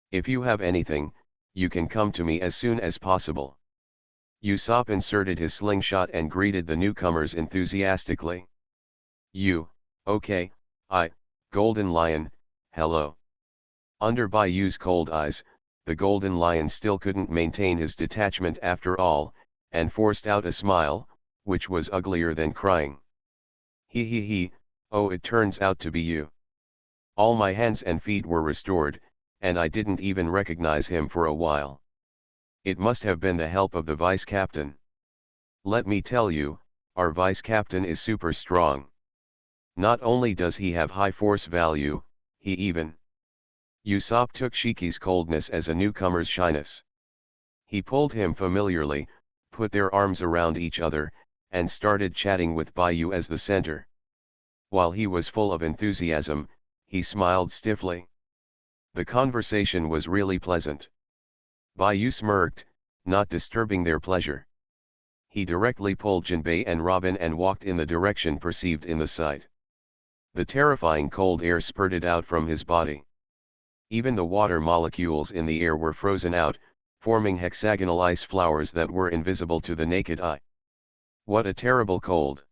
If you have anything, you can come to me as soon as possible. Usopp inserted his slingshot and greeted the newcomers enthusiastically. Okay, Golden Lion, hello. Under Baiyu's cold eyes, the Golden Lion still couldn't maintain his detachment after all, and forced out a smile, which was uglier than crying. He, oh, it turns out to be you. All my hands and feet were restored, and I didn't even recognize him for a while. It must have been the help of the vice captain. Let me tell you, our vice captain is super strong. Not only does he have high force value, he even... Usopp took Shiki's coldness as a newcomer's shyness. He pulled him familiarly, put their arms around each other, and started chatting with Baiyu as the center. While he was full of enthusiasm, he smiled stiffly. The conversation was really pleasant. Baiyu smirked, not disturbing their pleasure. He directly pulled Jinbei and Robin and walked in the direction perceived in the sight. The terrifying cold air spurted out from his body. Even the water molecules in the air were frozen out, forming hexagonal ice flowers that were invisible to the naked eye. What a terrible cold!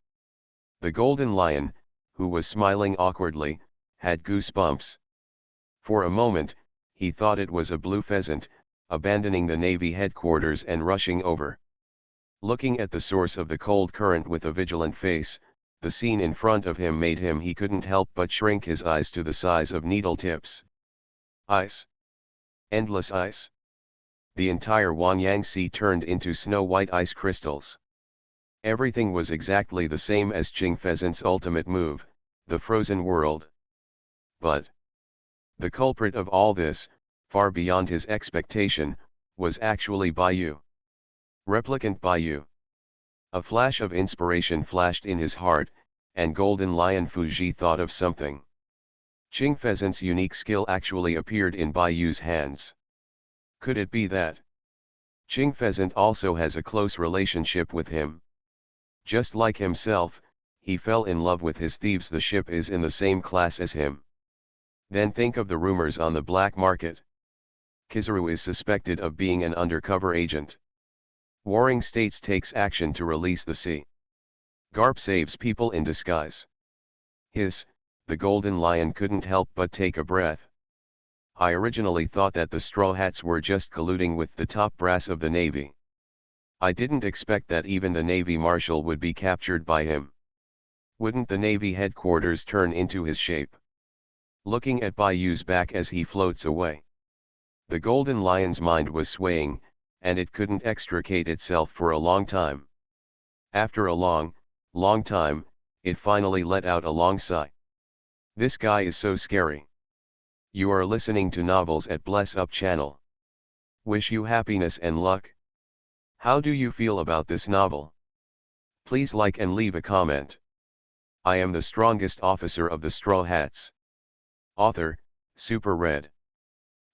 The Golden Lion, who was smiling awkwardly, had goosebumps. For a moment, he thought it was a blue pheasant, abandoning the Navy headquarters and rushing over. Looking at the source of the cold current with a vigilant face, the scene in front of him made him he couldn't help but shrink his eyes to the size of needle tips. Ice. Endless ice. The entire Wanyang Sea turned into snow-white ice crystals. Everything was exactly the same as Ching Pheasant's ultimate move, the frozen world. But the culprit of all this, far beyond his expectation, was actually Baiyu. Replicant Baiyu. A flash of inspiration flashed in his heart, and Golden Lion Fuji thought of something. Ching Pheasant's unique skill actually appeared in Baiyu's hands. Could it be that Ching Pheasant also has a close relationship with him? Just like himself, he fell in love with his thieves. The ship is in the same class as him. Then think of the rumors on the black market. Kizaru is suspected of being an undercover agent. Warring States takes action to release the sea. Garp saves people in disguise. The Golden Lion couldn't help but take a breath. I originally thought that the Straw Hats were just colluding with the top brass of the Navy. I didn't expect that even the Navy Marshal would be captured by him. Wouldn't the Navy headquarters turn into his shape? Looking at Baiyu's back as he floats away. The Golden Lion's mind was swaying, and it couldn't extricate itself for a long time. After a long time, it finally let out a long sigh. This guy is so scary. You are listening to Novels at Bless Up channel. Wish you happiness and luck. How do you feel about this novel? Please like and leave a comment. I am the strongest officer of the Straw Hats. Author, Super Red.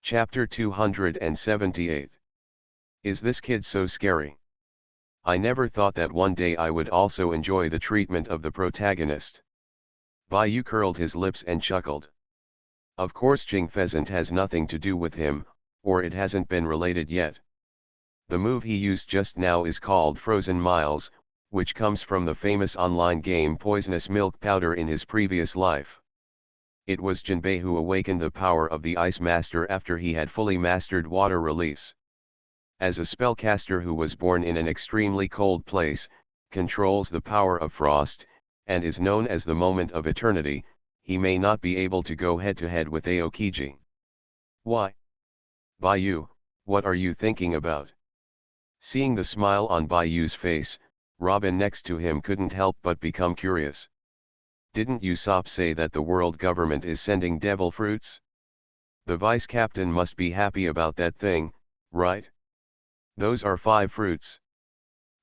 Chapter 278. Is this kid so scary? I never thought that one day I would also enjoy the treatment of the protagonist. Baiyu curled his lips and chuckled. Of course Ching Pheasant has nothing to do with him, or it hasn't been related yet. The move he used just now is called Frozen Miles, which comes from the famous online game Poisonous Milk Powder in his previous life. It was Jinbei who awakened the power of the Ice Master after he had fully mastered water release. As a spellcaster who was born in an extremely cold place, controls the power of frost, and is known as the Moment of Eternity, he may not be able to go head-to-head with Aokiji. Why? Baiyu, what are you thinking about? Seeing the smile on Baiyu's face, Robin next to him couldn't help but become curious. Didn't Usopp say that the world government is sending devil fruits? The vice captain must be happy about that thing, right? Those are 5 fruits.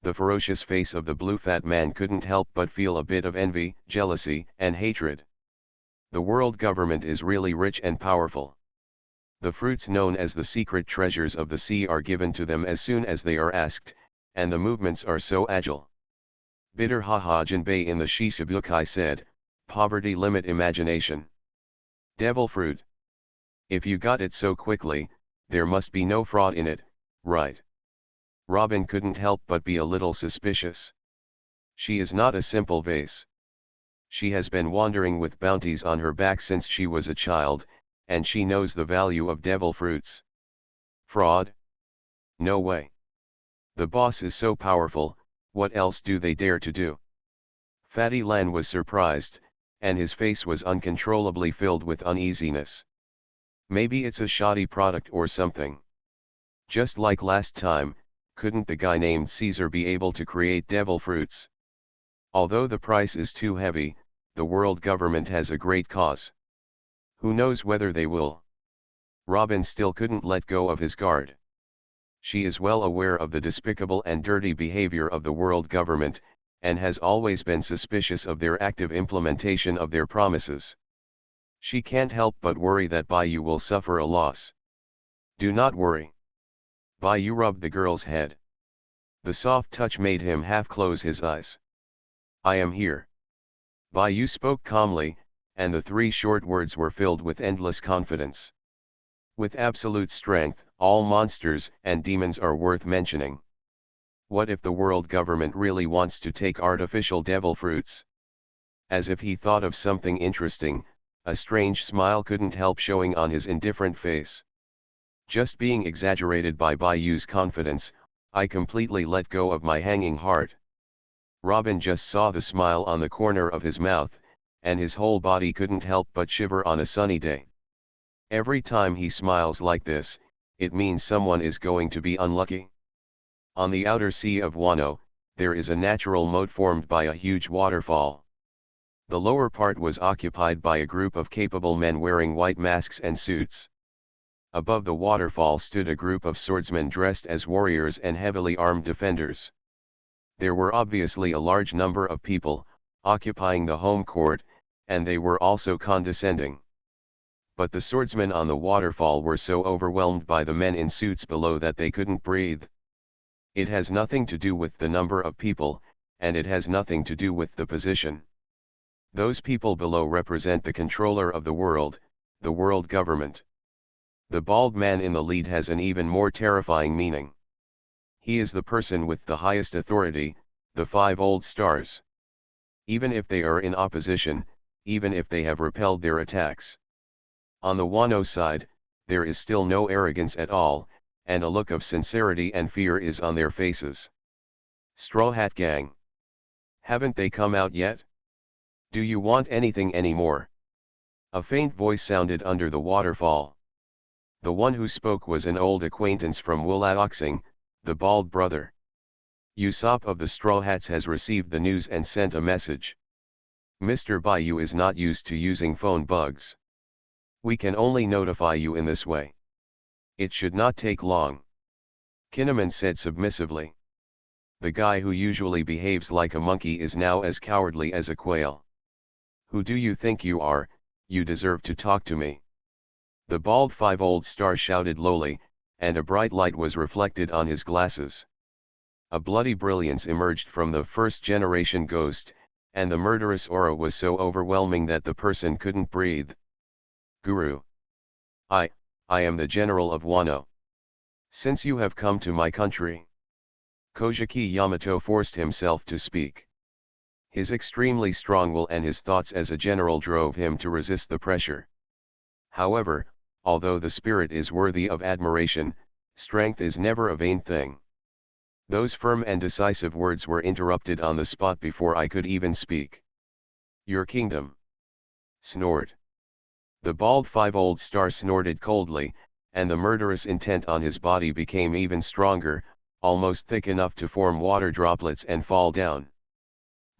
The ferocious face of the blue fat man couldn't help but feel a bit of envy, jealousy, and hatred. The world government is really rich and powerful. The fruits known as the secret treasures of the sea are given to them as soon as they are asked, and the movements are so agile. Bitter haha Jinbei in the Shichibukai said, poverty limit imagination. Devil fruit. If you got it so quickly, there must be no fraud in it, right? Robin couldn't help but be a little suspicious. She is not a simple vase. She has been wandering with bounties on her back since she was a child, and she knows the value of devil fruits. Fraud? No way. The boss is so powerful, what else do they dare to do? Fatty Lan was surprised, and his face was uncontrollably filled with uneasiness. Maybe it's a shoddy product or something. Just like last time, couldn't the guy named Caesar be able to create devil fruits? Although the price is too heavy, the world government has a great cause. Who knows whether they will? Robin still couldn't let go of his guard. She is well aware of the despicable and dirty behavior of the world government, and has always been suspicious of their active implementation of their promises. She can't help but worry that Bayou will suffer a loss. Do not worry. Bayou rubbed the girl's head. The soft touch made him half close his eyes. I am here. Bayou spoke calmly, and the 3 short words were filled with endless confidence. With absolute strength, all monsters and demons are worth mentioning. What if the world government really wants to take artificial devil fruits? As if he thought of something interesting, a strange smile couldn't help showing on his indifferent face. Just being exaggerated by Bayou's confidence, I completely let go of my hanging heart. Robin just saw the smile on the corner of his mouth, and his whole body couldn't help but shiver on a sunny day. Every time he smiles like this, it means someone is going to be unlucky. On the outer sea of Wano, there is a natural moat formed by a huge waterfall. The lower part was occupied by a group of capable men wearing white masks and suits. Above the waterfall stood a group of swordsmen dressed as warriors and heavily armed defenders. There were obviously a large number of people, occupying the home court, and they were also condescending. But the swordsmen on the waterfall were so overwhelmed by the men in suits below that they couldn't breathe. It has nothing to do with the number of people, and it has nothing to do with the position. Those people below represent the controller of the world government. The bald man in the lead has an even more terrifying meaning. He is the person with the highest authority, the 5 old stars. Even if they are in opposition, even if they have repelled their attacks. On the Wano side, there is still no arrogance at all, and a look of sincerity and fear is on their faces. Straw Hat Gang. Haven't they come out yet? Do you want anything anymore? A faint voice sounded under the waterfall. The one who spoke was an old acquaintance from Wulaoxing, the bald brother. Usopp of the Straw Hats has received the news and sent a message. Mr. Bayou is not used to using phone bugs. We can only notify you in this way. It should not take long. Kinnaman said submissively. The guy who usually behaves like a monkey is now as cowardly as a quail. Who do you think you are? You deserve to talk to me. The bald 5 old star shouted lowly, and a bright light was reflected on his glasses. A bloody brilliance emerged from the first-generation ghost, and the murderous aura was so overwhelming that the person couldn't breathe. Guru. I am the general of Wano. Since you have come to my country. Kojiki Yamato forced himself to speak. His extremely strong will and his thoughts as a general drove him to resist the pressure. However, although the spirit is worthy of admiration, strength is never a vain thing. Those firm and decisive words were interrupted on the spot before I could even speak. Your kingdom. Snored. The bald 5 old star snorted coldly, and the murderous intent on his body became even stronger, almost thick enough to form water droplets and fall down.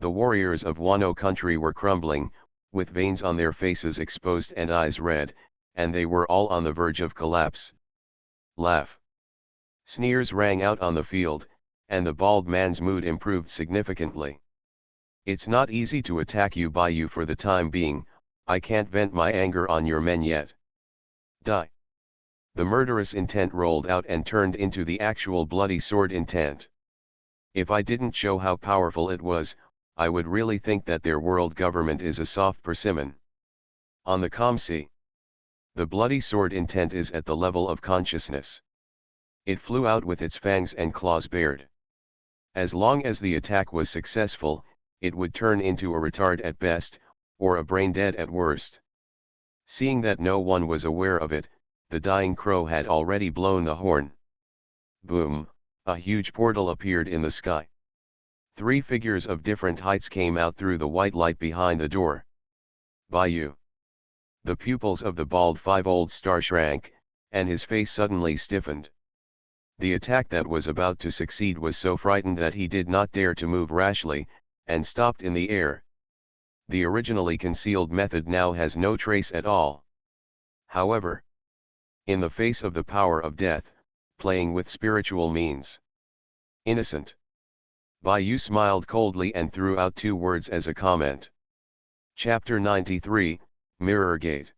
The warriors of Wano country were crumbling, with veins on their faces exposed and eyes red, and they were all on the verge of collapse. Laugh. Sneers rang out on the field, and the bald man's mood improved significantly. It's not easy to attack you by you for the time being, I can't vent my anger on your men yet. Die. The murderous intent rolled out and turned into the actual bloody sword intent. If I didn't show how powerful it was, I would really think that their world government is a soft persimmon. On the ComC, the bloody sword intent is at the level of consciousness. It flew out with its fangs and claws bared. As long as the attack was successful, it would turn into a retard at best, or a brain dead at worst. Seeing that no one was aware of it, the dying crow had already blown the horn. Boom, a huge portal appeared in the sky. 3 figures of different heights came out through the white light behind the door. Bayou. The pupils of the bald 5-old star shrank, and his face suddenly stiffened. The attack that was about to succeed was so frightened that he did not dare to move rashly, and stopped in the air. The originally concealed method now has no trace at all. However, in the face of the power of death, playing with spiritual means. Innocent. Bayou smiled coldly and threw out 2 words as a comment. Chapter 93, Mirror Gate.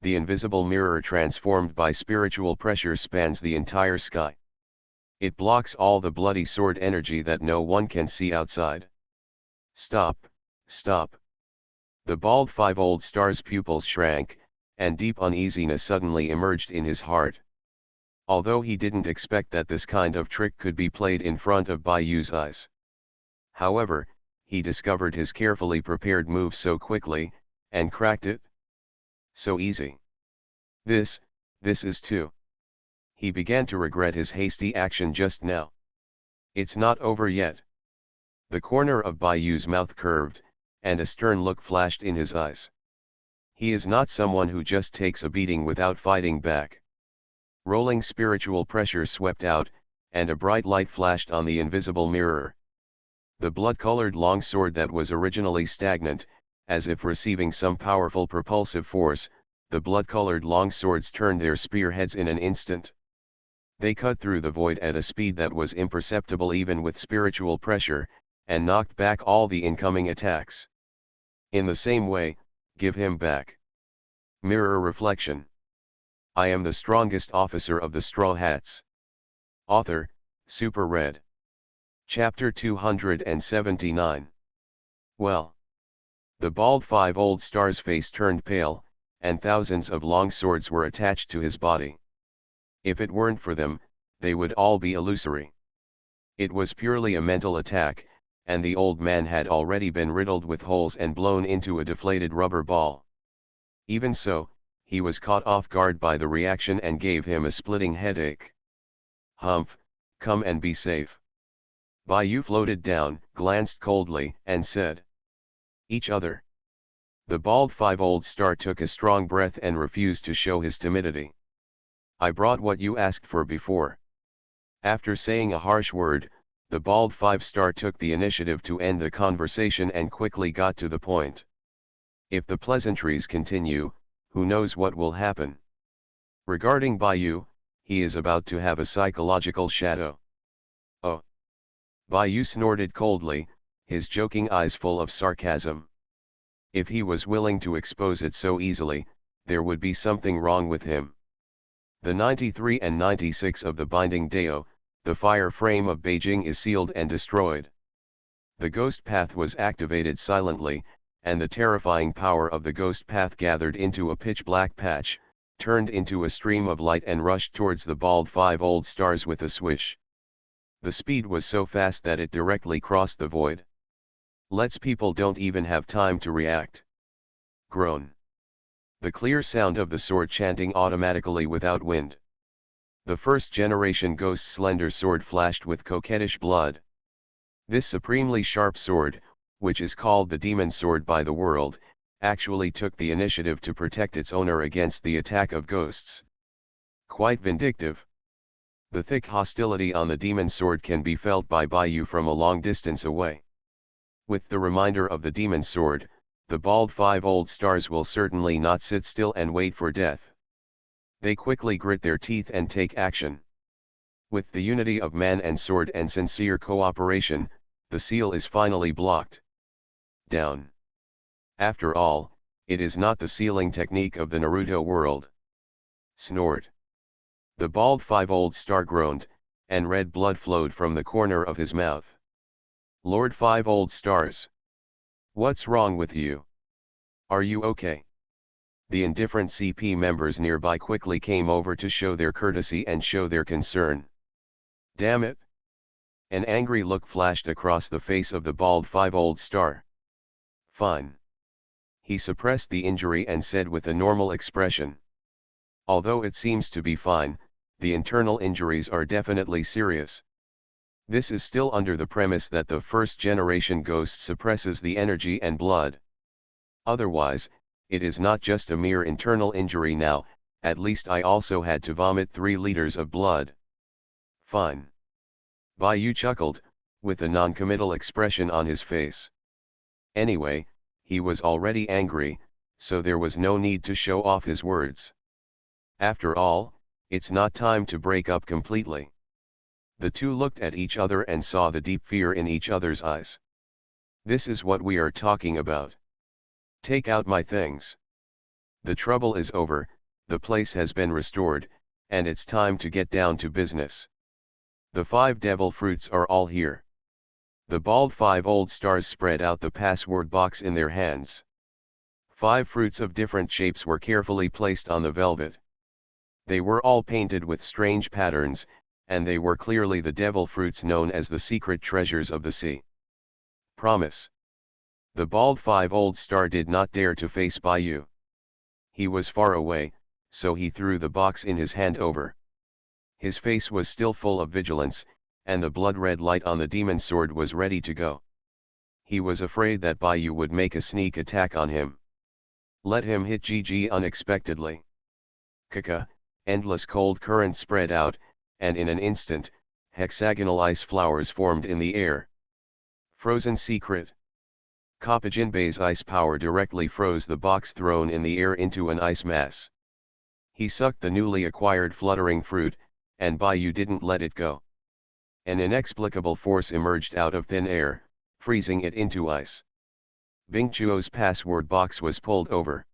The invisible mirror transformed by spiritual pressure spans the entire sky. It blocks all the bloody sword energy that no one can see outside. Stop, stop. The bald 5-old star's pupils shrank, and deep uneasiness suddenly emerged in his heart. Although he didn't expect that this kind of trick could be played in front of Bayou's eyes. However, he discovered his carefully prepared move so quickly, and cracked it. So easy. This is too. He began to regret his hasty action just now. It's not over yet. The corner of Bayou's mouth curved, and a stern look flashed in his eyes. He is not someone who just takes a beating without fighting back. Rolling spiritual pressure swept out, and a bright light flashed on the invisible mirror. The blood-colored longsword that was originally stagnant, as if receiving some powerful propulsive force, the blood-colored longswords turned their spearheads in an instant. They cut through the void at a speed that was imperceptible even with spiritual pressure, and knocked back all the incoming attacks. In the same way, give him back. Mirror reflection. I am the strongest officer of the Straw Hats. Author, Super Red. Chapter 279. Well. The bald 5-old star's face turned pale, and thousands of long swords were attached to his body. If it weren't for them, they would all be illusory. It was purely a mental attack, and the old man had already been riddled with holes and blown into a deflated rubber ball. Even so, he was caught off guard by the reaction and gave him a splitting headache. Humph, come and be safe. Bayou floated down, glanced coldly, and said, each other. The bald 5-old star took a strong breath and refused to show his timidity. I brought what you asked for before. After saying a harsh word, the bald 5-star took the initiative to end the conversation and quickly got to the point. If the pleasantries continue, who knows what will happen. Regarding Bayou, he is about to have a psychological shadow. Oh. Bayou snorted coldly, his joking eyes full of sarcasm. If he was willing to expose it so easily, there would be something wrong with him. The 93 and 96 of the Binding Dao, the fire frame of Beijing is sealed and destroyed. The ghost path was activated silently, and the terrifying power of the ghost path gathered into a pitch-black patch, turned into a stream of light and rushed towards the bald 5-old stars with a swish. The speed was so fast that it directly crossed the void. Let's people don't even have time to react. Groan. The clear sound of the sword chanting automatically without wind. The first-generation ghost slender sword flashed with coquettish blood. This supremely sharp sword, which is called the demon sword by the world, actually took the initiative to protect its owner against the attack of ghosts. Quite vindictive. The thick hostility on the demon sword can be felt by Bayu from a long distance away. With the reminder of the demon sword, the bald 5 old stars will certainly not sit still and wait for death. They quickly grit their teeth and take action. With the unity of man and sword and sincere cooperation, the seal is finally blocked. Down. After all, it is not the sealing technique of the Naruto world. Snort. The bald 5 old star groaned, and red blood flowed from the corner of his mouth. Lord 5 old stars. What's wrong with you? Are you okay? The indifferent CP members nearby quickly came over to show their courtesy and show their concern. Damn it! An angry look flashed across the face of the bald 5 old star. Fine. He suppressed the injury and said with a normal expression. Although it seems to be fine, the internal injuries are definitely serious. This is still under the premise that the first generation ghost suppresses the energy and blood. Otherwise, it is not just a mere internal injury now, at least I also had to vomit 3 liters of blood. Fine. Bayu chuckled, with a non-committal expression on his face. Anyway, he was already angry, so there was no need to show off his words. After all, it's not time to break up completely. The two looked at each other and saw the deep fear in each other's eyes. This is what we are talking about. Take out my things. The trouble is over, the place has been restored, and it's time to get down to business. The 5 devil fruits are all here. The bald 5 old stars spread out the password box in their hands. 5 fruits of different shapes were carefully placed on the velvet. They were all painted with strange patterns, and they were clearly the devil fruits known as the secret treasures of the sea. Promise. The bald 5 old star did not dare to face Bayu. He was far away, so he threw the box in his hand over. His face was still full of vigilance, and the blood-red light on the demon sword was ready to go. He was afraid that Bayu would make a sneak attack on him. Let him hit GG unexpectedly. Kaka, endless cold current spread out, and in an instant, hexagonal ice flowers formed in the air. Frozen secret. Kopajinbei's ice power directly froze the box thrown in the air into an ice mass. He sucked the newly acquired fluttering fruit, and Bayu didn't let it go. An inexplicable force emerged out of thin air, freezing it into ice. Bingchuo's password box was pulled over.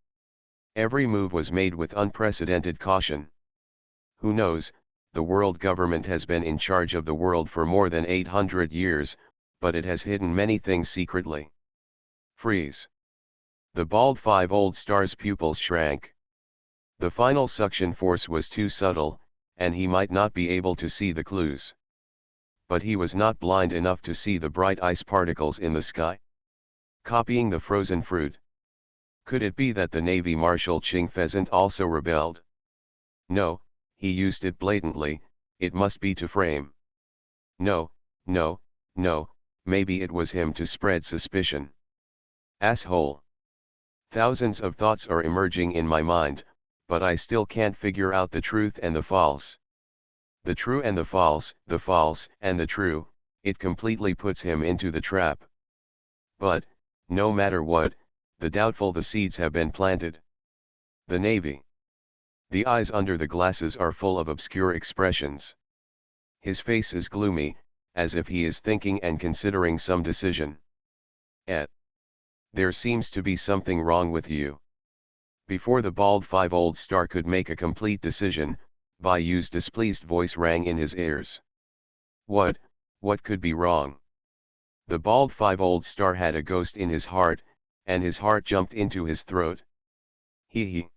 Every move was made with unprecedented caution. Who knows, the world government has been in charge of the world for more than 800 years, but it has hidden many things secretly. Freeze. The bald 5 old star's pupils shrank. The final suction force was too subtle, and he might not be able to see the clues. But he was not blind enough to see the bright ice particles in the sky. Copying the frozen fruit. Could it be that the Navy Marshal Ching Pheasant also rebelled? No, he used it blatantly, it must be to frame. No, maybe it was him to spread suspicion. Asshole. Thousands of thoughts are emerging in my mind, but I still can't figure out the truth and the false. The true and the false and the true, it completely puts him into the trap. But, no matter what, the doubtful the seeds have been planted. The Navy. The eyes under the glasses are full of obscure expressions. His face is gloomy, as if he is thinking and considering some decision. There seems to be something wrong with you. Before the bald 5 old star could make a complete decision, Bayu's displeased voice rang in his ears. What could be wrong? The bald 5 old star had a ghost in his heart, and his heart jumped into his throat. He.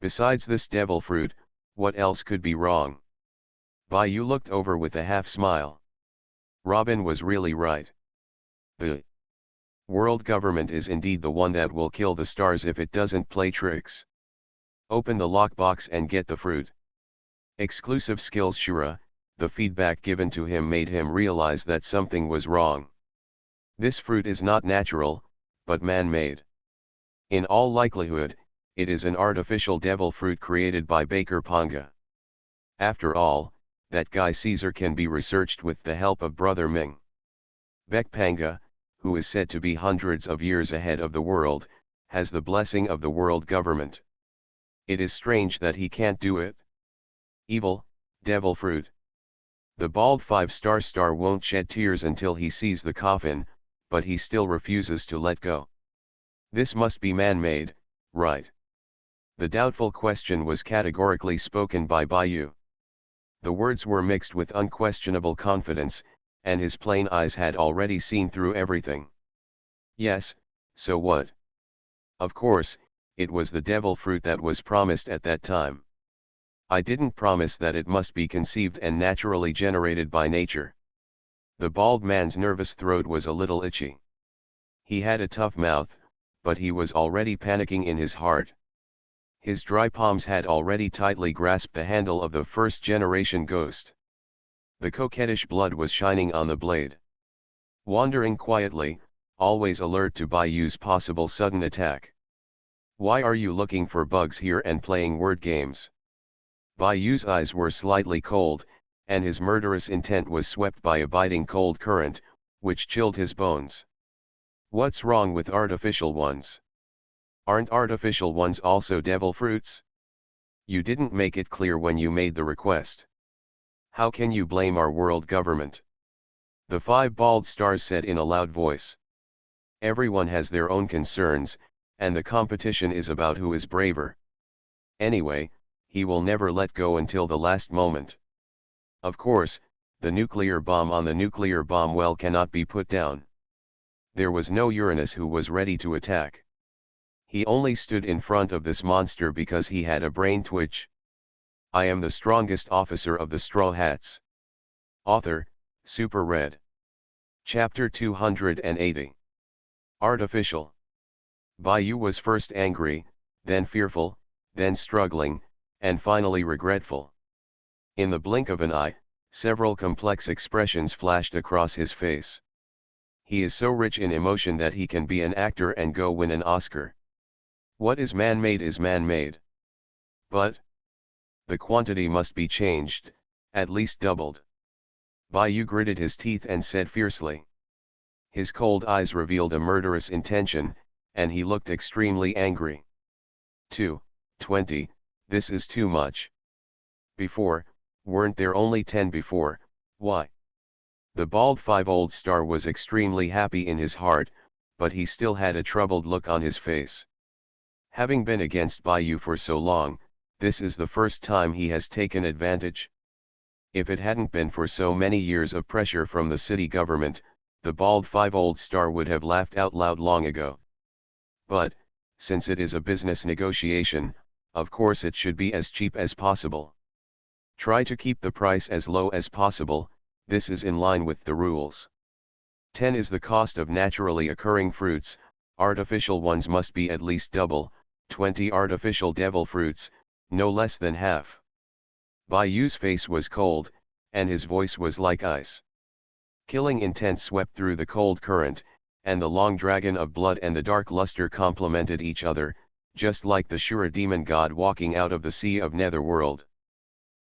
Besides this devil fruit, what else could be wrong? Bayu looked over with a half-smile. Robin was really right. The world government is indeed the one that will kill the stars if it doesn't play tricks. Open the lockbox and get the fruit. Exclusive skills Shura, the feedback given to him made him realize that something was wrong. This fruit is not natural, but man-made. In all likelihood, it is an artificial devil fruit created by Baker Panga. After all, that guy Caesar can be researched with the help of Brother Ming. Bekpanga, who is said to be hundreds of years ahead of the world, has the blessing of the world government. It is strange that he can't do it. Evil, devil fruit. The bald five-star star won't shed tears until he sees the coffin, but he still refuses to let go. This must be man-made, right? The doubtful question was categorically spoken by Bayou. The words were mixed with unquestionable confidence, and his plain eyes had already seen through everything. Yes, so what? Of course, it was the devil fruit that was promised at that time. I didn't promise that it must be conceived and naturally generated by nature. The bald man's nervous throat was a little itchy. He had a tough mouth, but he was already panicking in his heart. His dry palms had already tightly grasped the handle of the first-generation ghost. The coquettish blood was shining on the blade. Wandering quietly, always alert to Bayou's possible sudden attack. Why are you looking for bugs here and playing word games? Bayou's eyes were slightly cold, and his murderous intent was swept by a biting cold current, which chilled his bones. What's wrong with artificial ones? Aren't artificial ones also devil fruits? You didn't make it clear when you made the request. How can you blame our world government? The five bald stars said in a loud voice. Everyone has their own concerns, and the competition is about who is braver. Anyway, he will never let go until the last moment. Of course, the nuclear bomb on the nuclear bomb well cannot be put down. There was no Uranus who was ready to attack. He only stood in front of this monster because he had a brain twitch. I am the strongest officer of the Straw Hats. Author, Super Red. Chapter 280. Artificial. Bayou was first angry, then fearful, then struggling, and finally regretful. In the blink of an eye, several complex expressions flashed across his face. He is so rich in emotion that he can be an actor and go win an Oscar. What is man-made is man-made. But the quantity must be changed, at least doubled. Bayou gritted his teeth and said fiercely. His cold eyes revealed a murderous intention, and he looked extremely angry. 20, this is too much. Before, weren't there only 10 before, why? The bald five-old star was extremely happy in his heart, but he still had a troubled look on his face. Having been against Bayou for so long, this is the first time he has taken advantage. If it hadn't been for so many years of pressure from the city government, the bald five-old star would have laughed out loud long ago. But, since it is a business negotiation, of course it should be as cheap as possible. Try to keep the price as low as possible, this is in line with the rules. 10 is the cost of naturally occurring fruits, artificial ones must be at least double, 20 artificial devil fruits, no less than half. Bayou's face was cold, and his voice was like ice. Killing intent swept through the cold current, and the long dragon of blood and the dark luster complemented each other, just like the Shura demon god walking out of the sea of Netherworld.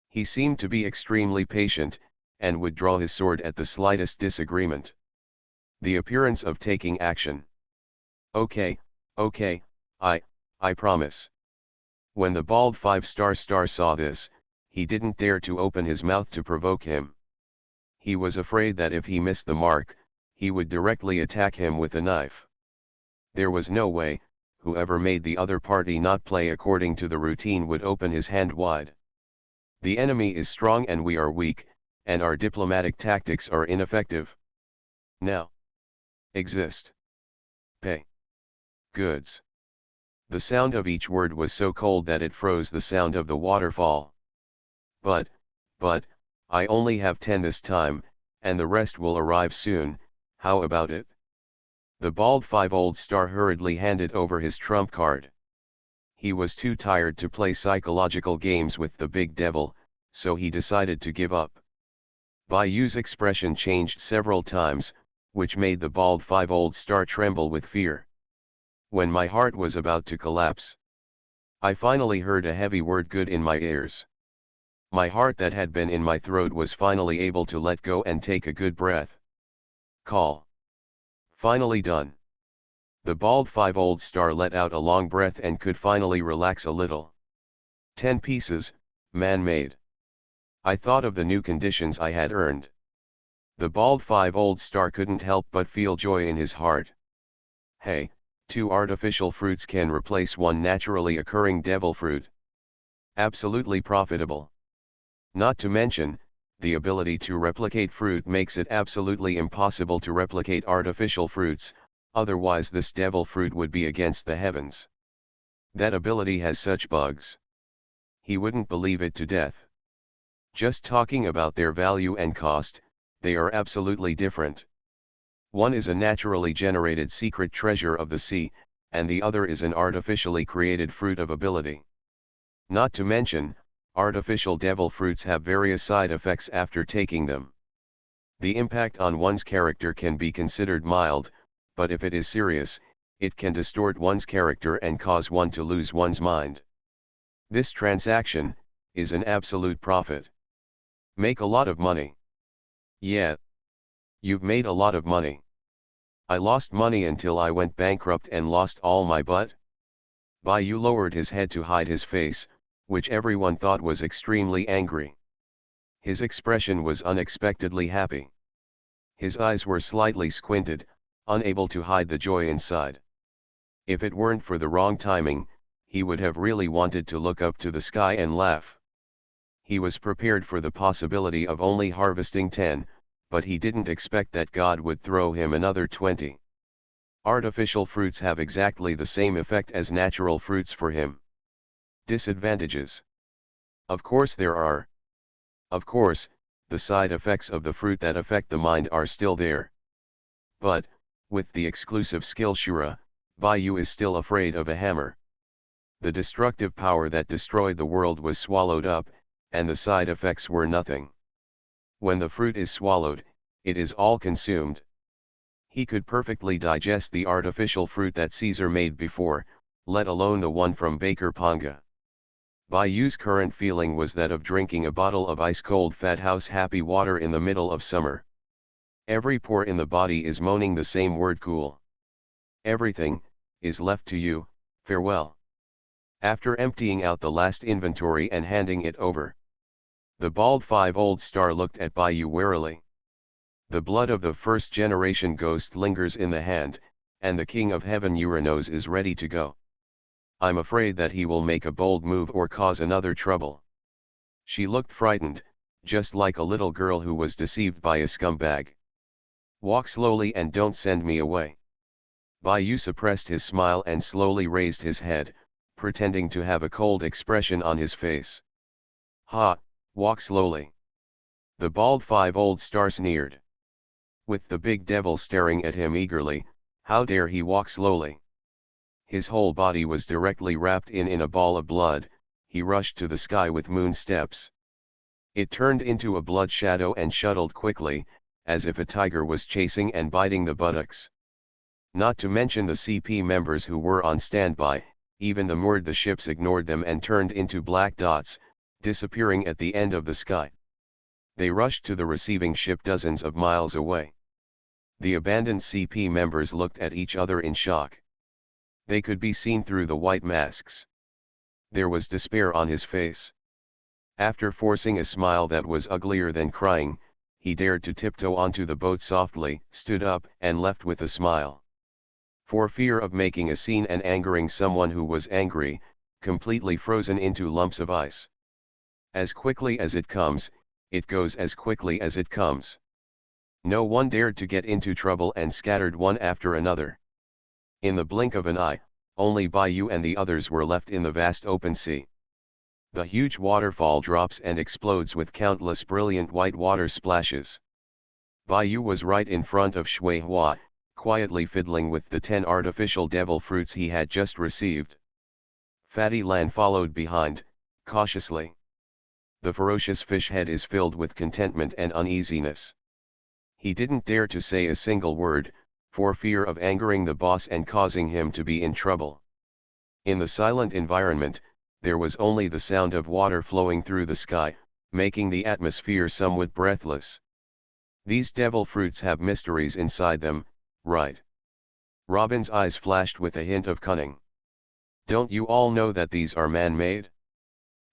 He seemed to be extremely patient, and would draw his sword at the slightest disagreement. The appearance of taking action. Okay, I promise. When the bald five-star star saw this, he didn't dare to open his mouth to provoke him. He was afraid that if he missed the mark, he would directly attack him with a knife. There was no way, whoever made the other party not play according to the routine would open his hand wide. The enemy is strong and we are weak, and our diplomatic tactics are ineffective. Now. Exist. Pay. Goods. The sound of each word was so cold that it froze the sound of the waterfall. But, I only have 10 this time, and the rest will arrive soon, how about it? The bald five-old star hurriedly handed over his trump card. He was too tired to play psychological games with the big devil, so he decided to give up. Bayou's expression changed several times, which made the bald five-old star tremble with fear. When my heart was about to collapse, I finally heard a heavy word good in my ears. My heart that had been in my throat was finally able to let go and take a good breath. Call. Finally done. The bald 5-old star let out a long breath and could finally relax a little. 10 pieces, man-made. I thought of the new conditions I had earned. The bald 5-old star couldn't help but feel joy in his heart. Hey, 2 artificial fruits can replace 1 naturally occurring devil fruit. Absolutely profitable. Not to mention, the ability to replicate fruit makes it absolutely impossible to replicate artificial fruits, otherwise this devil fruit would be against the heavens. That ability has such bugs. He wouldn't believe it to death. Just talking about their value and cost, they are absolutely different. One is a naturally generated secret treasure of the sea, and the other is an artificially created fruit of ability. Not to mention, artificial devil fruits have various side effects after taking them. The impact on one's character can be considered mild, but if it is serious, it can distort one's character and cause one to lose one's mind. This transaction is an absolute profit. Make a lot of money. Yeah. You've made a lot of money. I lost money until I went bankrupt and lost all my butt. Bayou lowered his head to hide his face, which everyone thought was extremely angry. His expression was unexpectedly happy. His eyes were slightly squinted, unable to hide the joy inside. If it weren't for the wrong timing, he would have really wanted to look up to the sky and laugh. He was prepared for the possibility of only harvesting 10, but he didn't expect that God would throw him another 20. Artificial fruits have exactly the same effect as natural fruits for him. Disadvantages. Of course there are. Of course, the side effects of the fruit that affect the mind are still there. But, with the exclusive skill Shura, Bayou is still afraid of a hammer. The destructive power that destroyed the world was swallowed up, and the side effects were nothing. When the fruit is swallowed, it is all consumed. He could perfectly digest the artificial fruit that Caesar made before, let alone the one from Baker Panga. Bayou's current feeling was that of drinking a bottle of ice-cold Fat House Happy water in the middle of summer. Every pore in the body is moaning the same word cool. Everything is left to you, farewell. After emptying out the last inventory and handing it over, the bald 5-old star looked at Bayou warily. The blood of the first-generation ghost lingers in the hand, and the King of Heaven Uranos is ready to go. I'm afraid that he will make a bold move or cause another trouble. She looked frightened, just like a little girl who was deceived by a scumbag. Walk slowly and don't send me away. Bayou suppressed his smile and slowly raised his head, pretending to have a cold expression on his face. Ha, walk slowly. The bald 5-old star sneered. With the big devil staring at him eagerly, how dare he walk slowly? His whole body was directly wrapped in a ball of blood. He rushed to the sky with moon steps. It turned into a blood shadow and shuttled quickly, as if a tiger was chasing and biting the buttocks. Not to mention the CP members who were on standby, even the ships ignored them and turned into black dots, disappearing at the end of the sky. They rushed to the receiving ship dozens of miles away. The abandoned CP members looked at each other in shock. They could be seen through the white masks. There was despair on his face. After forcing a smile that was uglier than crying, he dared to tiptoe onto the boat softly, stood up, and left with a smile. For fear of making a scene and angering someone who was angry, completely frozen into lumps of ice. As quickly as it comes, it goes as quickly as it comes. No one dared to get into trouble and scattered one after another. In the blink of an eye, only Bayou and the others were left in the vast open sea. The huge waterfall drops and explodes with countless brilliant white water splashes. Bayou was right in front of Shui Hua, quietly fiddling with the 10 artificial devil fruits he had just received. Fatty Lan followed behind, cautiously. The ferocious fish head is filled with contentment and uneasiness. He didn't dare to say a single word, for fear of angering the boss and causing him to be in trouble. In the silent environment, there was only the sound of water flowing through the sky, making the atmosphere somewhat breathless. These devil fruits have mysteries inside them, right? Robin's eyes flashed with a hint of cunning. Don't you all know that these are man-made?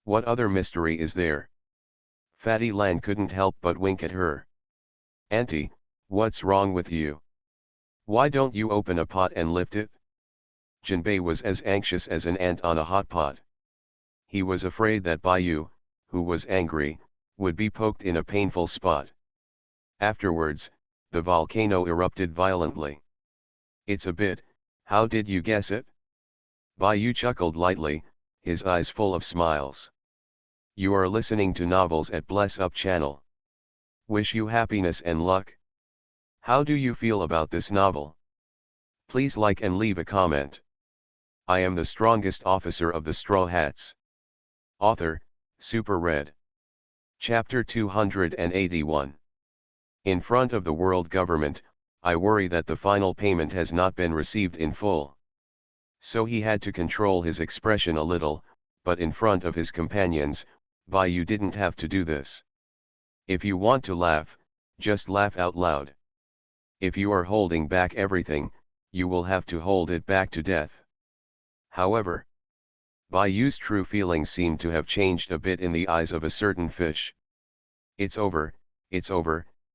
What other mystery is there? Fatty Lan couldn't help but wink at her. Auntie, what's wrong with you? Why don't you open a pot and lift it? Jinbei was as anxious as an ant on a hot pot. He was afraid that Baiyu, who was angry, would be poked in a painful spot. Afterwards, the volcano erupted violently. It's a bit, how did you guess it? Baiyu chuckled lightly, his eyes full of smiles. You are listening to novels at Bless Up channel. Wish you happiness and luck. How do you feel about this novel? Please like and leave a comment. I am the strongest officer of the Straw Hats. Author, Super Red. Chapter 281. In front of the world government, I worry that the final payment has not been received in full. So he had to control his expression a little, but in front of his companions, you didn't have to do this. If you want to laugh, just laugh out loud. If you are holding back everything, you will have to hold it back to death. However, Bayu's true feelings seem to have changed a bit in the eyes of a certain fish. It's over,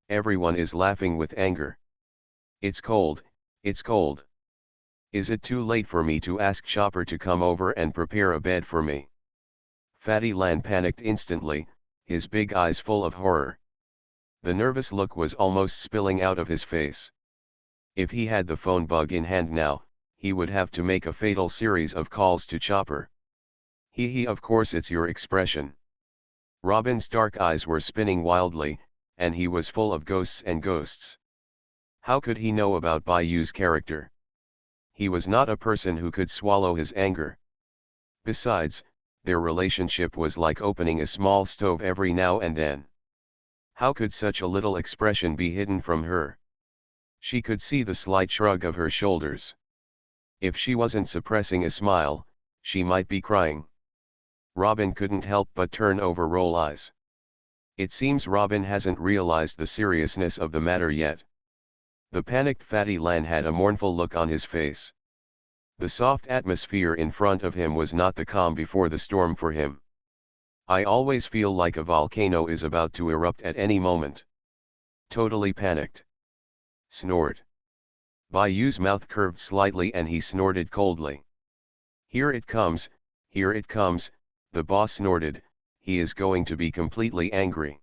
everyone is laughing with anger. It's cold, it's cold. Is it too late for me to ask Chopper to come over and prepare a bed for me? Fatty Lan panicked instantly, his big eyes full of horror. The nervous look was almost spilling out of his face. If he had the phone bug in hand now, he would have to make a fatal series of calls to Chopper. Of course it's your expression. Robin's dark eyes were spinning wildly, and he was full of ghosts and ghosts. How could he know about Bayu's character? He was not a person who could swallow his anger. Besides, their relationship was like opening a small stove every now and then. How could such a little expression be hidden from her? She could see the slight shrug of her shoulders. If she wasn't suppressing a smile, she might be crying. Robin couldn't help but turn over roll eyes. It seems Robin hasn't realized the seriousness of the matter yet. The panicked Fatty Lan had a mournful look on his face. The soft atmosphere in front of him was not the calm before the storm for him. I always feel like a volcano is about to erupt at any moment. Totally panicked. Snort. Bayu's mouth curved slightly and he snorted coldly. Here it comes, the boss snorted, he is going to be completely angry.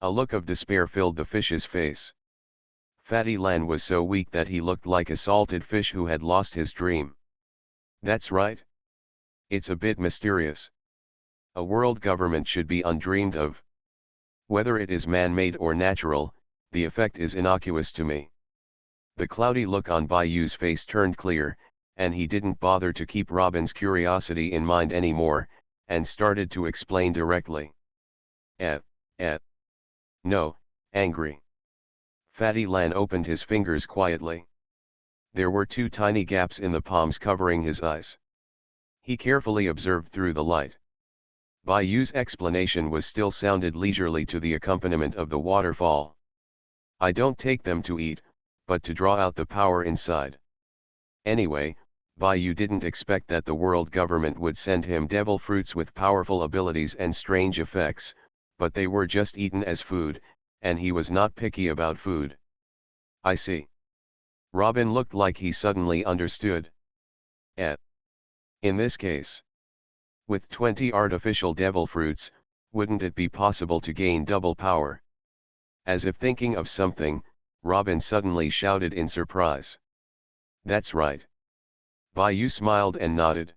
A look of despair filled the fish's face. Fatty Lan was so weak that he looked like a salted fish who had lost his dream. That's right. It's a bit mysterious. A world government should be undreamed of. Whether it is man-made or natural, the effect is innocuous to me. The cloudy look on Bayu's face turned clear, and he didn't bother to keep Robin's curiosity in mind anymore, and started to explain directly. No, angry. Fatty Lan opened his fingers quietly. There were two tiny gaps in the palms covering his eyes. He carefully observed through the light. Bayu's explanation was still sounded leisurely to the accompaniment of the waterfall. I don't take them to eat, but to draw out the power inside. Anyway, Bayu didn't expect that the world government would send him devil fruits with powerful abilities and strange effects, but they were just eaten as food, and he was not picky about food. I see. Robin looked like he suddenly understood. In this case, with 20 artificial devil fruits, wouldn't it be possible to gain double power? As if thinking of something, Robin suddenly shouted in surprise. That's right. Bayu smiled and nodded.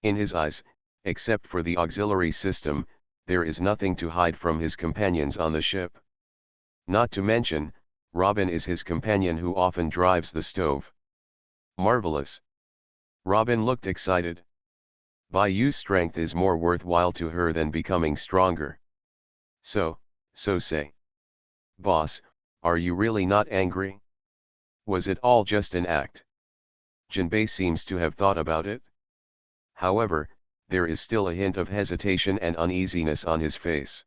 In his eyes, except for the auxiliary system, there is nothing to hide from his companions on the ship. Not to mention, Robin is his companion who often drives the stove. Marvelous. Robin looked excited. Bayu's strength is more worthwhile to her than becoming stronger. So say. Boss, are you really not angry? Was it all just an act? Jinbei seems to have thought about it. However, there is still a hint of hesitation and uneasiness on his face.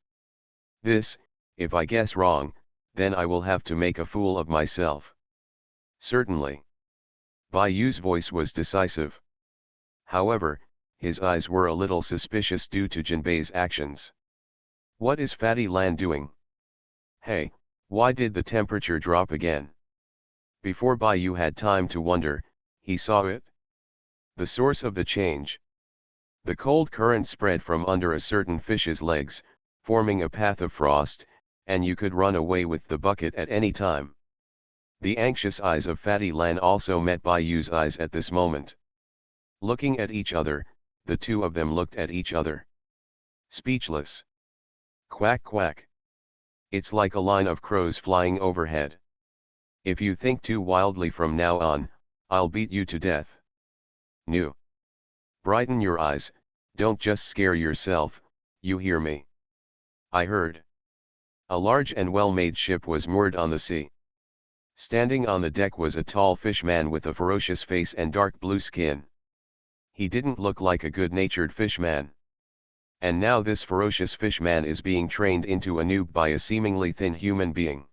This, if I guess wrong, then I will have to make a fool of myself. Certainly. Bai Yu's voice was decisive. However, his eyes were a little suspicious due to Jinbei's actions. What is Fatty Lan doing? Hey, why did the temperature drop again? Before Bai Yu had time to wonder, he saw it. The source of the change. The cold current spread from under a certain fish's legs, forming a path of frost, and you could run away with the bucket at any time. The anxious eyes of Fatty Lan also met Bai Yu's eyes at this moment. Looking at each other, the two of them looked at each other. Speechless. Quack quack. It's like a line of crows flying overhead. If you think too wildly from now on, I'll beat you to death. New. Brighten your eyes, don't just scare yourself, you hear me? I heard. A large and well-made ship was moored on the sea. Standing on the deck was a tall fishman with a ferocious face and dark blue skin. He didn't look like a good-natured fishman. And now this ferocious fishman is being trained into a noob by a seemingly thin human being.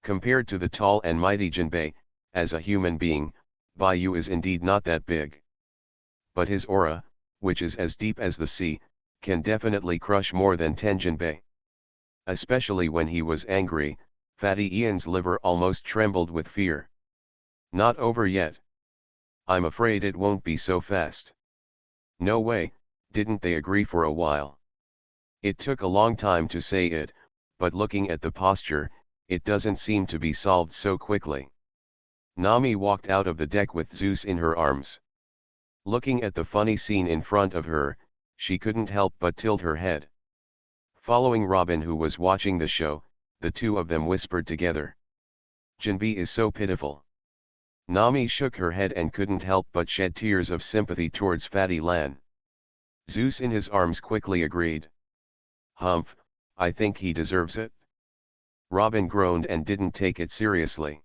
Compared to the tall and mighty Jinbei, as a human being, Bai Yu is indeed not that big. But his aura, which is as deep as the sea, can definitely crush more than 10 Jinbei. Especially when he was angry, Fatty Ian's liver almost trembled with fear. Not over yet. I'm afraid it won't be so fast. No way, didn't they agree for a while? It took a long time to say it, but looking at the posture, it doesn't seem to be solved so quickly. Nami walked out of the deck with Zeus in her arms. Looking at the funny scene in front of her, she couldn't help but tilt her head. Following Robin, who was watching the show, the two of them whispered together. Jinbei is so pitiful. Nami shook her head and couldn't help but shed tears of sympathy towards Fatty Lan. Zeus in his arms quickly agreed. Humph, I think he deserves it. Robin groaned and didn't take it seriously.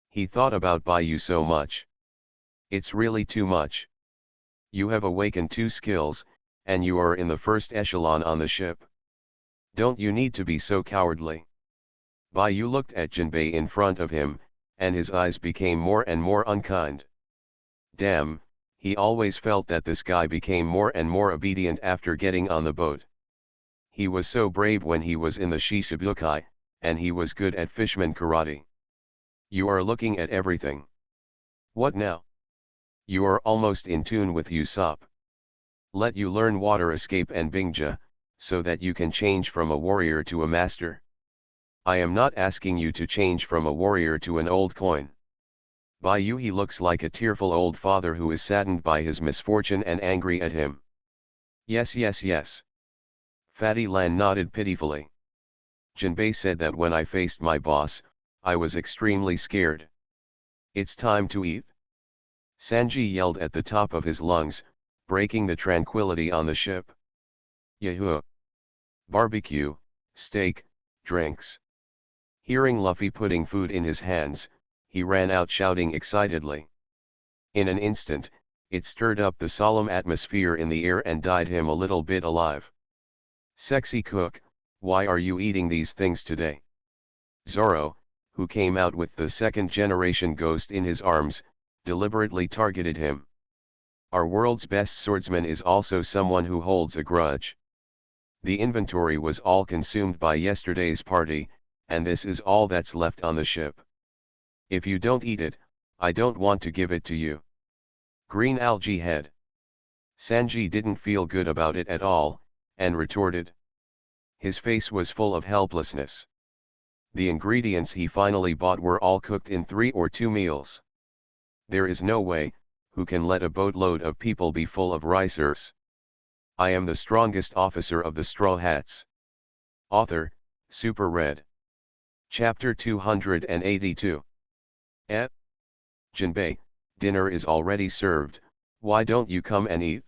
He thought about Bai Yu so much. It's really too much. You have awakened 2 skills, and you are in the first echelon on the ship. Don't you need to be so cowardly? Bai Yu looked at Jinbei in front of him, and his eyes became more and more unkind. Damn, he always felt that this guy became more and more obedient after getting on the boat. He was so brave when he was in the Shishibukai, and he was good at fishman karate. You are looking at everything. What now? You are almost in tune with Usopp. Let you learn water escape and Bingja, so that you can change from a warrior to a master. I am not asking you to change from a warrior to an old coin. Bai Yu, he looks like a tearful old father who is saddened by his misfortune and angry at him. Yes, yes, yes. Fatty Lan nodded pitifully. Jinbei said that when I faced my boss, I was extremely scared. It's time to eat. Sanji yelled at the top of his lungs, breaking the tranquility on the ship. Yahoo! Barbecue, steak, drinks. Hearing Luffy putting food in his hands, he ran out shouting excitedly. In an instant, it stirred up the solemn atmosphere in the air and dyed him a little bit alive. Sexy cook, why are you eating these things today? Zoro, who came out with the second-generation ghost in his arms, deliberately targeted him. Our world's best swordsman is also someone who holds a grudge. The inventory was all consumed by yesterday's party, and this is all that's left on the ship. If you don't eat it, I don't want to give it to you. Green algae head. Sanji didn't feel good about it at all, and retorted. His face was full of helplessness. The ingredients he finally bought were all cooked in 3 or 2 meals. There is no way, who can let a boatload of people be full of ricers? I am the strongest officer of the Straw Hats. Author, Super Red. Chapter 282. Jinbei, dinner is already served, why don't you come and eat?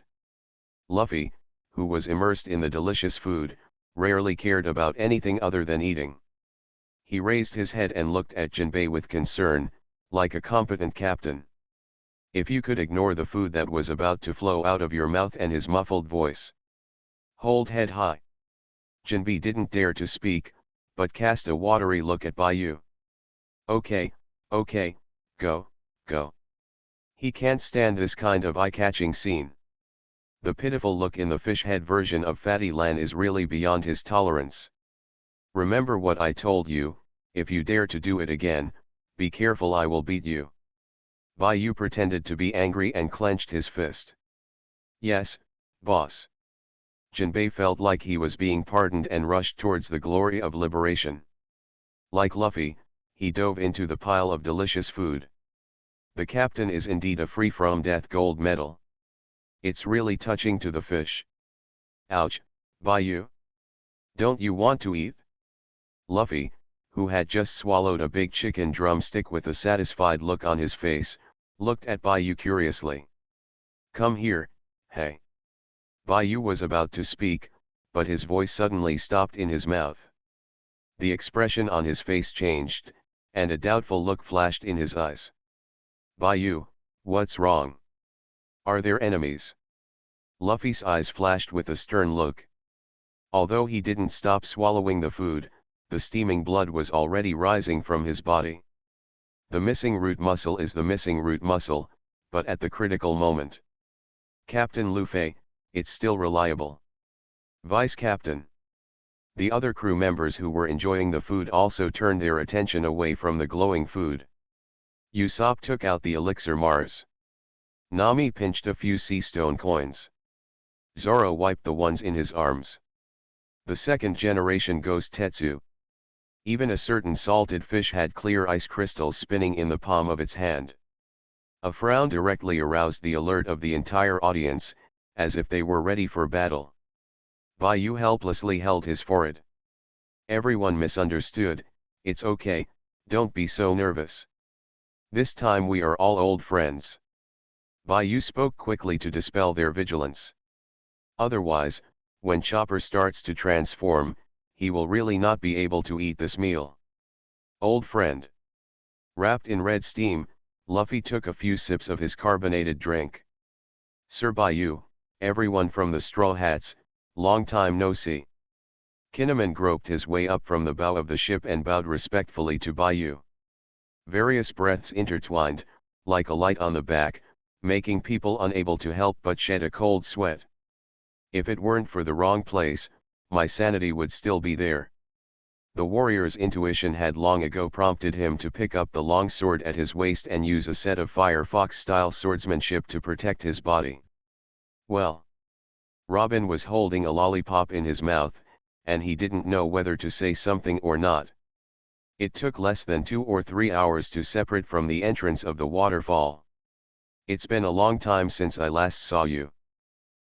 Luffy, who was immersed in the delicious food, rarely cared about anything other than eating. He raised his head and looked at Jinbei with concern, like a competent captain. If you could ignore the food that was about to flow out of your mouth and his muffled voice. Hold head high. Jinbi didn't dare to speak, but cast a watery look at Bayu. Okay, okay, go, go. He can't stand this kind of eye-catching scene. The pitiful look in the fish head version of Fatty Lan is really beyond his tolerance. Remember what I told you, if you dare to do it again, be careful, I will beat you. Bayu pretended to be angry and clenched his fist. Yes, boss. Jinbei felt like he was being pardoned and rushed towards the glory of liberation. Like Luffy, he dove into the pile of delicious food. The captain is indeed a free-from-death gold medal. It's really touching to the fish. Ouch, Bayu. Don't you want to eat? Luffy, who had just swallowed a big chicken drumstick with a satisfied look on his face, looked at Bayu curiously. Come here, hey. Bayu was about to speak, but his voice suddenly stopped in his mouth. The expression on his face changed, and a doubtful look flashed in his eyes. Bayu, what's wrong? Are there enemies? Luffy's eyes flashed with a stern look. Although he didn't stop swallowing the food, the steaming blood was already rising from his body. The missing root muscle is the missing root muscle, but at the critical moment. Captain Luffy, it's still reliable. Vice Captain. The other crew members who were enjoying the food also turned their attention away from the glowing food. Usopp took out the elixir Mars. Nami pinched a few sea stone coins. Zoro wiped the ones in his arms. The second generation ghost Tetsu. Even a certain salted fish had clear ice crystals spinning in the palm of its hand. A frown directly aroused the alert of the entire audience, as if they were ready for battle. Bayu helplessly held his forehead. Everyone misunderstood, it's okay, don't be so nervous. This time we are all old friends. Bayu spoke quickly to dispel their vigilance. Otherwise, when Chopper starts to transform, he will really not be able to eat this meal. Old friend. Wrapped in red steam, Luffy took a few sips of his carbonated drink. Sir Bayu, everyone from the Straw Hats, long time no see. Kinemon groped his way up from the bow of the ship and bowed respectfully to Bayu. Various breaths intertwined, like a light on the back, making people unable to help but shed a cold sweat. If it weren't for the wrong place, my sanity would still be there. The warrior's intuition had long ago prompted him to pick up the long sword at his waist and use a set of Firefox-style swordsmanship to protect his body. Well. Robin was holding a lollipop in his mouth, and he didn't know whether to say something or not. It took less than 2 or 3 hours to separate from the entrance of the waterfall. It's been a long time since I last saw you.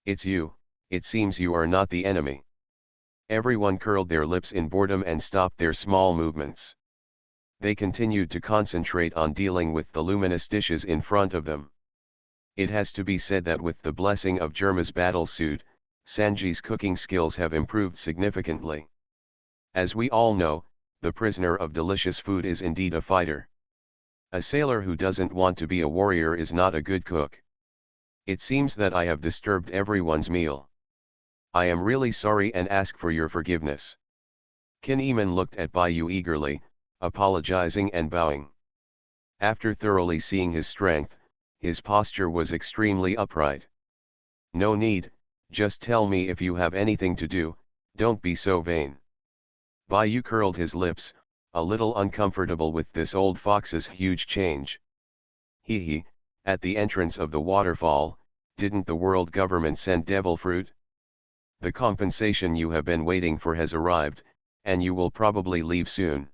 It's you, it seems you are not the enemy. Everyone curled their lips in boredom and stopped their small movements. They continued to concentrate on dealing with the luminous dishes in front of them. It has to be said that with the blessing of Germa's battlesuit, Sanji's cooking skills have improved significantly. As we all know, the prisoner of delicious food is indeed a fighter. A sailor who doesn't want to be a warrior is not a good cook. It seems that I have disturbed everyone's meal. I am really sorry and ask for your forgiveness. Kinemon looked at Bayu eagerly, apologizing and bowing. After thoroughly seeing his strength, his posture was extremely upright. No need, just tell me if you have anything to do, don't be so vain. Bayu curled his lips, a little uncomfortable with this old fox's huge change. Hee, at the entrance of the waterfall, didn't the world government send devil fruit? The compensation you have been waiting for has arrived, and you will probably leave soon.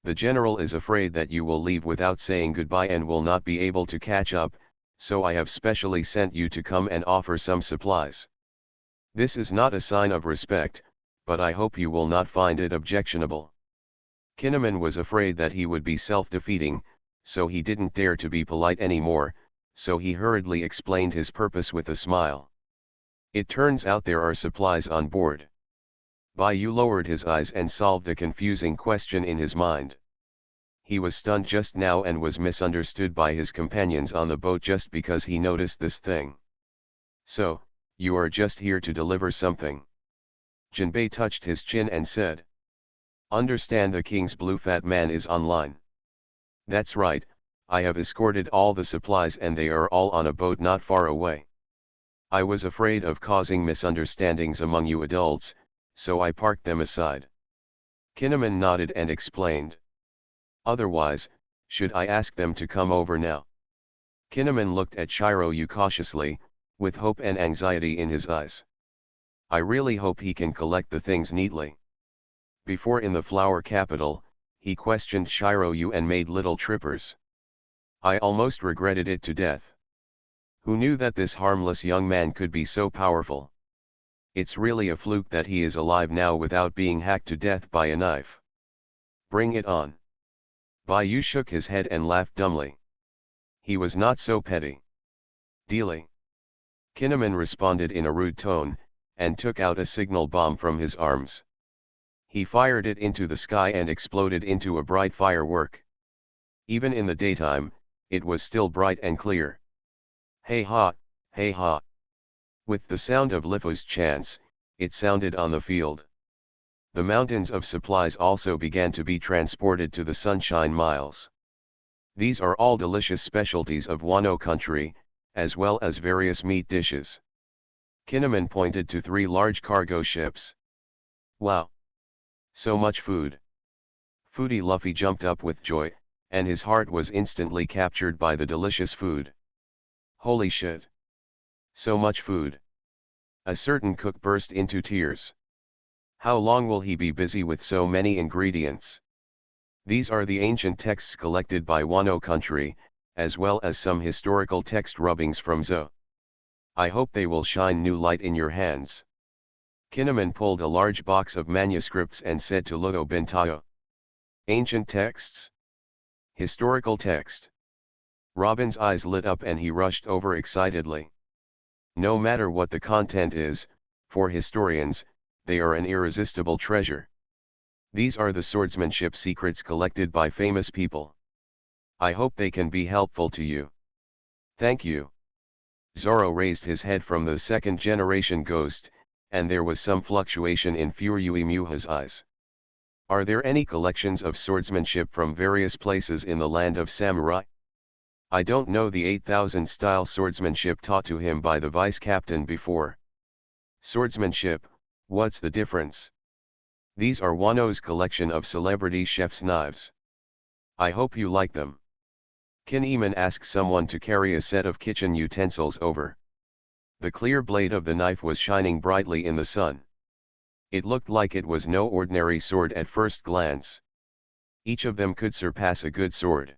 The general is afraid that you will leave without saying goodbye and will not be able to catch up, so I have specially sent you to come and offer some supplies. This is not a sign of respect, but I hope you will not find it objectionable. Kinemon was afraid that he would be self-defeating, so he didn't dare to be polite anymore, so he hurriedly explained his purpose with a smile. It turns out there are supplies on board. Bayu lowered his eyes and solved a confusing question in his mind. He was stunned just now and was misunderstood by his companions on the boat just because he noticed this thing. So, you are just here to deliver something. Jinbei touched his chin and said. Understand, the king's blue fat man is online. That's right, I have escorted all the supplies and they are all on a boat not far away. I was afraid of causing misunderstandings among you adults, so I parked them aside. Kinnaman nodded and explained. Otherwise, should I ask them to come over now? Kinnaman looked at Shirou cautiously, with hope and anxiety in his eyes. I really hope he can collect the things neatly. Before in the flower capital, he questioned Shirou and made little trippers. I almost regretted it to death. Who knew that this harmless young man could be so powerful? It's really a fluke that he is alive now without being hacked to death by a knife. Bring it on. Bai Yu shook his head and laughed dumbly. He was not so petty. Dealy. Kinnaman responded in a rude tone, and took out a signal bomb from his arms. He fired it into the sky and exploded into a bright firework. Even in the daytime, it was still bright and clear. Hey ha, hey ha. With the sound of Lifu's chants, it sounded on the field. The mountains of supplies also began to be transported to the Sunshine Miles. These are all delicious specialties of Wano country, as well as various meat dishes. Kinnaman pointed to 3 large cargo ships. Wow! So much food! Foodie Luffy jumped up with joy, and his heart was instantly captured by the delicious food. Holy shit! So much food! A certain cook burst into tears. How long will he be busy with so many ingredients? These are the ancient texts collected by Wano country, as well as some historical text rubbings from Zo. I hope they will shine new light in your hands. Kinnaman pulled a large box of manuscripts and said to Luo Bintao. Ancient texts? Historical text. Robin's eyes lit up and he rushed over excitedly. No matter what the content is, for historians, they are an irresistible treasure. These are the swordsmanship secrets collected by famous people. I hope they can be helpful to you. Thank you. Zoro raised his head from the second-generation ghost, and there was some fluctuation in Furyuimuha's eyes. Are there any collections of swordsmanship from various places in the land of samurai? I don't know the 8000 style swordsmanship taught to him by the vice-captain before. Swordsmanship, what's the difference? These are Wano's collection of celebrity chef's knives. I hope you like them. Kinnaman asked someone to carry a set of kitchen utensils over. The clear blade of the knife was shining brightly in the sun. It looked like it was no ordinary sword at first glance. Each of them could surpass a good sword.